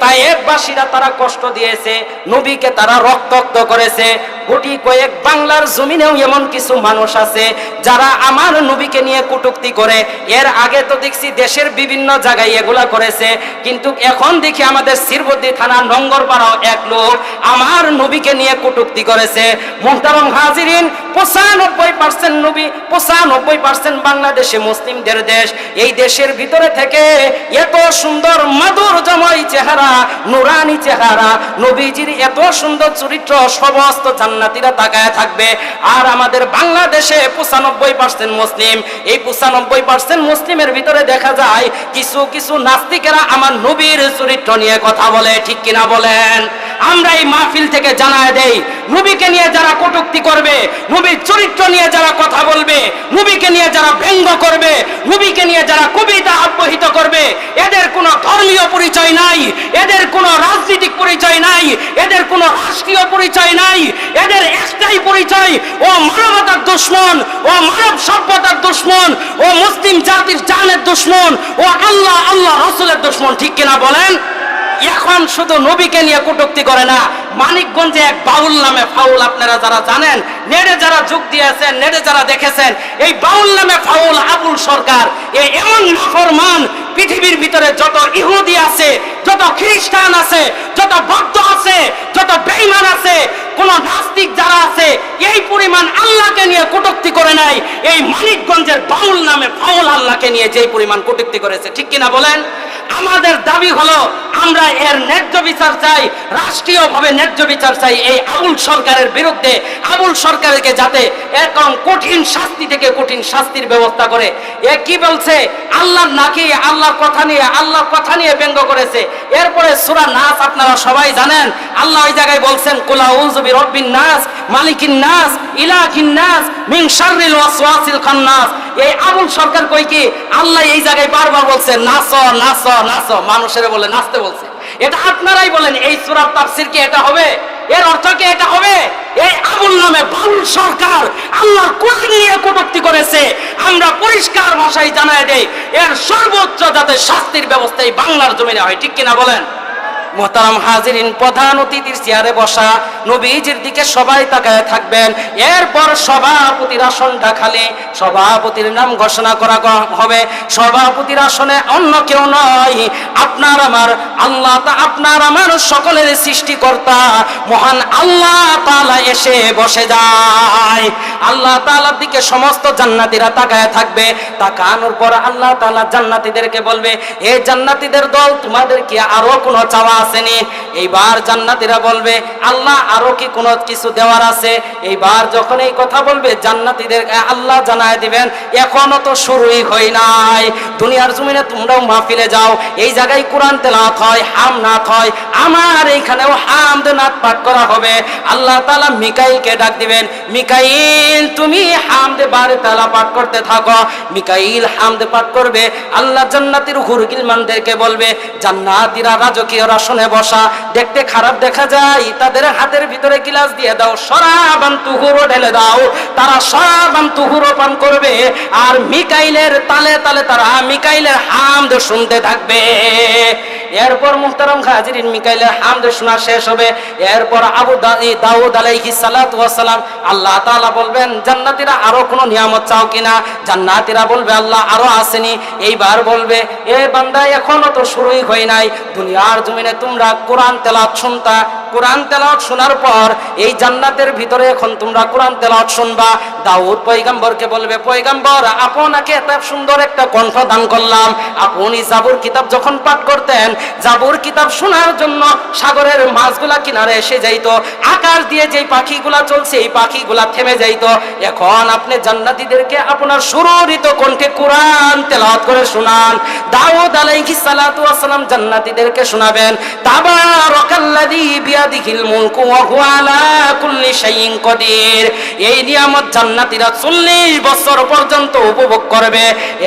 S1: তায়েফবাসীরা তারা কষ্ট দিয়েছে, নবীকে তারা রক্তাক্ত করেছে। কোটি কয়েক বাংলার জমিনেও এমন কিছু মানুষ আছে যারা আমার নবীকে নিয়ে কটূক্তি করে। এর আগে তো দেখছি দেশের বিভিন্ন জায়গায় এগুলা করেছে, কিন্তু এখন দেখি আমাদের শিরবদ্দি থানা নঙ্গরপাড়াও এক লোক আমার নবীকে নিয়ে কটূক্তি করেছে। মুহতারাম হাজিরিন, 95% নবী, 95% বাংলাদেশে মুসলিমদের দেশ। এই দেশের ভিতরে থেকে এত সুন্দর মাধুর্যময় চেহারা, নুরানি চেহারা, নবীজির এত সুন্দর চরিত্র সমস্ত জান্নাতীরা তাকায় থাকবে। আর আমাদের বাংলাদেশে 95% মুসলিম, এই 95% মুসলিমের ভিতরে দেখা যায় কিছু কিছু নাস্তিকেরা আমার নবীর চরিত্র নিয়ে কথা বলে, ঠিক কিনা বলেন? আমরা এই মাহফিল থেকে জানায় দেই, নবীকে নিয়ে যারা কটূক্তি করবে, নবীর চরিত্র নিয়ে যারা কথা বলবে, নবীকে নিয়ে যারা ব্যঙ্গ করবে, নবীকে নিয়ে যারা কবিতা আবহিত করবে, এদের কোনো ধর্মীয় পরিচয় নাই, এদের কোনো রাজনৈতিক পরিচয় নাই, এদের কোনো রাষ্ট্রীয় পরিচয় নাই, এদের একটাই পরিচয়, ও মানবতার দুশমন, ও মানব সভ্যতার দুশমন, ও মুসলিম জাতির জানের দুশমন, ও আল্লাহ আল্লাহ রাসূলের দুশমন, ঠিক কিনা বলেন? এখন শুধু নবীকে নিয়ে কটূক্তি করে না, মানিকগঞ্জে এক বাউল নামে ফাউল, আপনারা যারা জানেন, নেড়ে যারা যোগ দিয়েছেন, নেড়ে যারা দেখেছেন, এই বাউল নামে ফাউল আবুল সরকার এই এমন নাফরমান, পৃথিবীর ভিতরে যত ইহুদি আছে, যত খ্রিস্টান আছে, যত বৌদ্ধ আছে, যত বেঈমান আছে, কোন নাস্তিক যারা আছে, এই পরিমাণ আল্লাহকে নিয়ে কটূক্তি করে নাই এই মানিকগঞ্জের বাউল নামে ফাউল আল্লাহকে নিয়ে যেই পরিমাণ কটূক্তি করেছে, ঠিক কিনা বলেন? আমাদের দাবি হলো আমরা এর ন্যায্য বিচার চাই, রাষ্ট্রীয়ভাবে ন্যায্য বিচার চাই এই আবুল সরকারের বিরুদ্ধে। আবুল সরকারকে যাতে এরকম কঠিন শাস্তি থেকে কঠিন শাস্তির ব্যবস্থা করে। এ কি বলছে? আল্লাহর নাকি আল্লাহর কথা নিয়ে ব্যঙ্গ করেছে। এরপরে সূরা নাস আপনারা সবাই জানেন, আল্লাহ ওই জায়গায় বলছেন কুল আউযু বিরাব্বিন নাস মালিকিন নাস ইলাহিন নাস মিন শাররিল ওয়াসওয়াসিল খান্নাস। এই আবুল সরকার কই কি আল্লাহ এই জায়গায় বারবার বলছে নাচো নাচো নাচো, মানুষের বলে নাচতে বলছে। এটা আপনারাই বলেন, এই সূরার তাফসীর কি এটা হবে? এর অর্থ কি এটা হবে? এই আবুল নামে বাউল সরকার আল্লাহর কোরআন নিয়ে কটূক্তি করেছে। আমরা পরিষ্কার ভাষায় জানায় দেই, এর সর্বোচ্চ যাতে শাস্তির ব্যবস্থা এই বাংলার জমিনে হয়, ঠিক কিনা বলেন? মোহতারাম হাজিরিন, প্রধান অতিথির চেয়ারে বসা, নবীজির দিকে সবাই তাকায় থাকবেন। এরপর সভাপতির আসনটা খালি, সভাপতির নাম ঘোষণা করা হবে। সভাপতির আসনে অন্য কেউ নয়, আপনার আমার আল্লাহ, আপনার আমার সকলের সৃষ্টিকর্তা মহান আল্লাহ তাআলা এসে বসে যায়। আল্লাহ তাআলার দিকে সমস্ত জান্নাতীরা তাকায় থাকবে। তাকানোর পর আল্লাহ তাআলা জান্নাতীদেরকে বলবে, হে জান্নাতীদের দল, তোমাদের কি আরো কোনো চাওয়া আসেনি? এইবার জান্নাতীরা বলবে, আল্লাহ আরো কি কোনো কিছু দেওয়ার আছে? এইবার যখন এই কথা বলবে জান্নাতীদের আল্লাহ জানায় দিবেন, এখনো তো শুরুই হয় নাই। দুনিয়ার জমিনে তোমরাও মাহফিলে যাও, এই জায়গায় কোরআন তেলাওয়াত হয়, হামনাত হয়, আমার এইখানেও হামদ নাত পাঠ করা হবে। আল্লাহ তাআলা মিকাইলকে ডাক দিবেন, মিকাইল তুমি হামদে বারে তাআলা পাঠ করতে থাকো। মিকাইল হামদে পাঠ করবে। আল্লাহ জান্নাতীর হুরগিলমানদেরকে বলবে, জান্নাতীরা রাজকীয় আসনে বসা, দেখতে খারাপ দেখা যায়, তাদের হাতের ভিতরে গিলাস দিয়ে দাও, শরাবান তুহুরো ঢেলে দাও, তারা শরাবান তুহুরো পান করবে। আর মিকাইলের তালে তালে তারা মিকাইলের হামদ শুনতে থাকবে। এরপর মুহতারাম হাজিরিন, মিকাইলের হামদ শোনা শেষ হবে। এরপর দাউদ আলাইহিস সালাতু ওয়াস সালাম, আল্লাহ তাআলা বলবেন, জান্নাতীরা আরো কোনো নিয়ামত চাও কিনা? জান্নাতীরা বলবে, আল্লাহ আরো আসেনি। এইবার বলবে, এ বান্দা এখনো তো শুরুই হয় নাই, দুনিয়ার জমিনে তোমরা কোরআন তেলাওয়াত শুনতা, কোরআন তেলাওয়াত শোনার পর এই জান্নাতের ভিতরে এখন তোমরা কোরআন তেলাওয়াত শুনবা। দাউদ পয়গম্বরকে বলবে, পয়গম্বর আপনাকে এত সুন্দর একটা কণ্ঠ দান করলাম, আপনি জাবুর কিতাব যখন পাঠ করতেন, জাবুর কিতাব শোনার জন্য সাগরের মাছগুলা কিনারে এসে যাইতো, আকাশ দিয়ে যেই পাখিগুলা চলছে এই পাখিগুলা থেমে যাইতো। এখন আপনি জান্নাতীদেরকে আপনার সুররিত কণ্ঠে কোরআন তেলাওয়াত করে শোনান। দাউদ আলাইহিস সালাতু ওয়াস সালাম জান্নাতীদেরকে শোনাবেন, তাবারাকাল্লাযী বিয়াদিহিল মুলকু ওয়া হুয়া আলা কুল্লি শাইইন কাদির। এই নিয়ামত জান্নাতীরা 40 বছর পর্যন্ত উপভোগ করবে।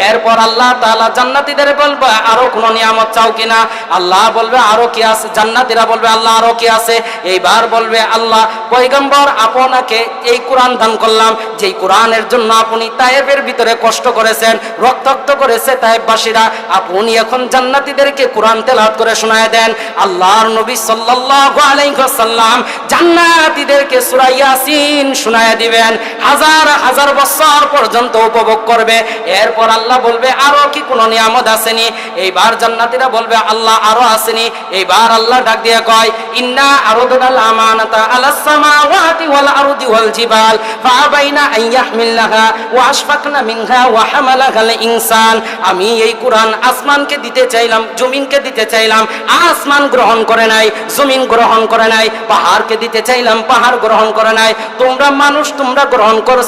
S1: এরপর আল্লাহ তাআলা জান্নাতীদের বলবে, আরো কোন নিয়ামত চাও কিনা? আল্লাহ বলবে, আরো কি আছে? জান্নাতীরা বলবে, আল্লাহ আরো কি আছে? এইবার বলবে, আল্লাহ পয়গম্বর আপনাকে এই কোরআন দান করলাম, যেই কোরআনের জন্য আপনি তায়েফের ভিতরে কষ্ট করেছেন, রক্তাক্ত করেছে তায়েফবাসীরা, আপনি এখন জান্নাতীদেরকে কোরআন তেলাওয়াত করে শোনায় দেন। আল্লাহর নবী সাল্লাল্লাহু আলাইহি ওয়াসাল্লাম জান্নাতীদেরকে সূরা ইয়াসিন শোনায় দিবেন। হাজার হাজার হাজার বছর পর্যন্ত উপভোগ করবে। এরপর আল্লাহ বলবে আরো কি কোনো নিয়ামত আসেনি? এইবার জান্নাতীরা বলবে আল্লাহ আরো আসেনি। এইবার আল্লাহ ডাক দিয়ে কয় ইন্না আরাদনাল আমানাতা আলাস সামাওয়াতি ওয়াল আরদি ওয়াল জিবাল ফাআবাইনা আন ইয়াহমিলনাহা ওয়া আশফাকনা মিনহা ওয়া হামালাহাল ইনসান। আমি এই কোরআন আসমানকে দিতে চাইলাম, জমিনকে দিতে চাইলাম, আসমান গ্রহণ করে নাই, জমিন গ্রহণ করে নাই। পাহাড়কে দিতে চাইলাম, পাহাড় গ্রহণ করে নাই। তোমরা মানুষ তোমরা গ্রহণ করছো।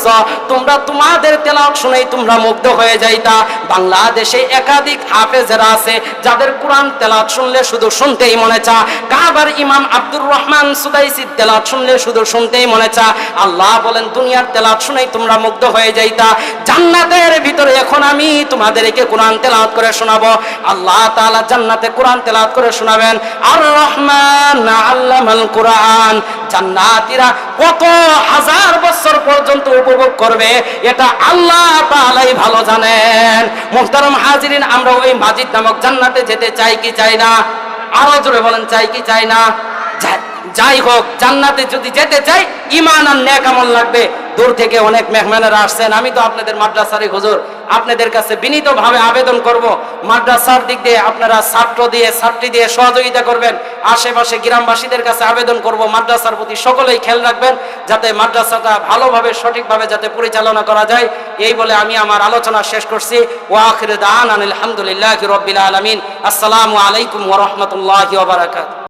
S1: তোমরা তোমাদের তেলাওয়াত শুনেই তোমরা মুগ্ধ হয়ে যাইতা। বাংলাদেশে একাধিক হাফেজরা আছে যাদের কোরআন তেলাওয়াত শুনলে শুধু শুনতেই মনে চা। কাবার ইমাম আব্দুর রহমান সুদাইসির তেলাওয়াত শুনলে শুধু শুনতেই মনে চা। আল্লাহ বলেন দুনিয়ার তেলাওয়াত শুনেই তোমরা মুগ্ধ হয়ে যাইতা। জান্নাতের ভিতরে এখন আমি তোমাদেরকে কোরআন তেলাওয়াত করে শোনাবো। আল্লাহ তাআলা জান্নাতে কোরআন তেলাওয়াত করে শোনাবেন। আর রহমান আল্লামাল কোরআন। জান্নাতীরা কত হাজার বছর পর্যন্ত উপভোগ করবে এটা আল্লাহ তাআলাই ভালো জানেন। মুহতারাম হাজিরিন, আমরা ওই মাজিদ নামক জান্নাতে যেতে চাই কি চাই না? আরো জোরে বলেন, চাই কি চাই না? যাই হোক, জান্নাতে যদি যেতে চাই ঈমান আর নেক আমল লাগবে। দূর থেকে অনেক মেহমানেরা আসছেন, আমি তো আপনাদের মাদ্রাসারই হুজুর, আপনাদের কাছে বিনীতভাবে আবেদন করব মাদ্রাসার দিক দিয়ে আপনারা ছাত্রী দিয়ে সহযোগিতা করবেন। আশেপাশে গ্রামবাসীদের কাছে আবেদন করব মাদ্রাসার প্রতি সকলেই খেয়াল রাখবেন যাতে মাদ্রাসাটা ভালোভাবে সঠিকভাবে যাতে পরিচালনা করা যায়। এই বলে আমি আমার আলোচনা শেষ করছি। ওয়া আখিরু দাওয়ানা আলহামদুলিল্লাহি রাব্বিল আলামিন। আসসালামু আলাইকুম ওয়া রাহমাতুল্লাহি ওয়া বারাকাতুহু।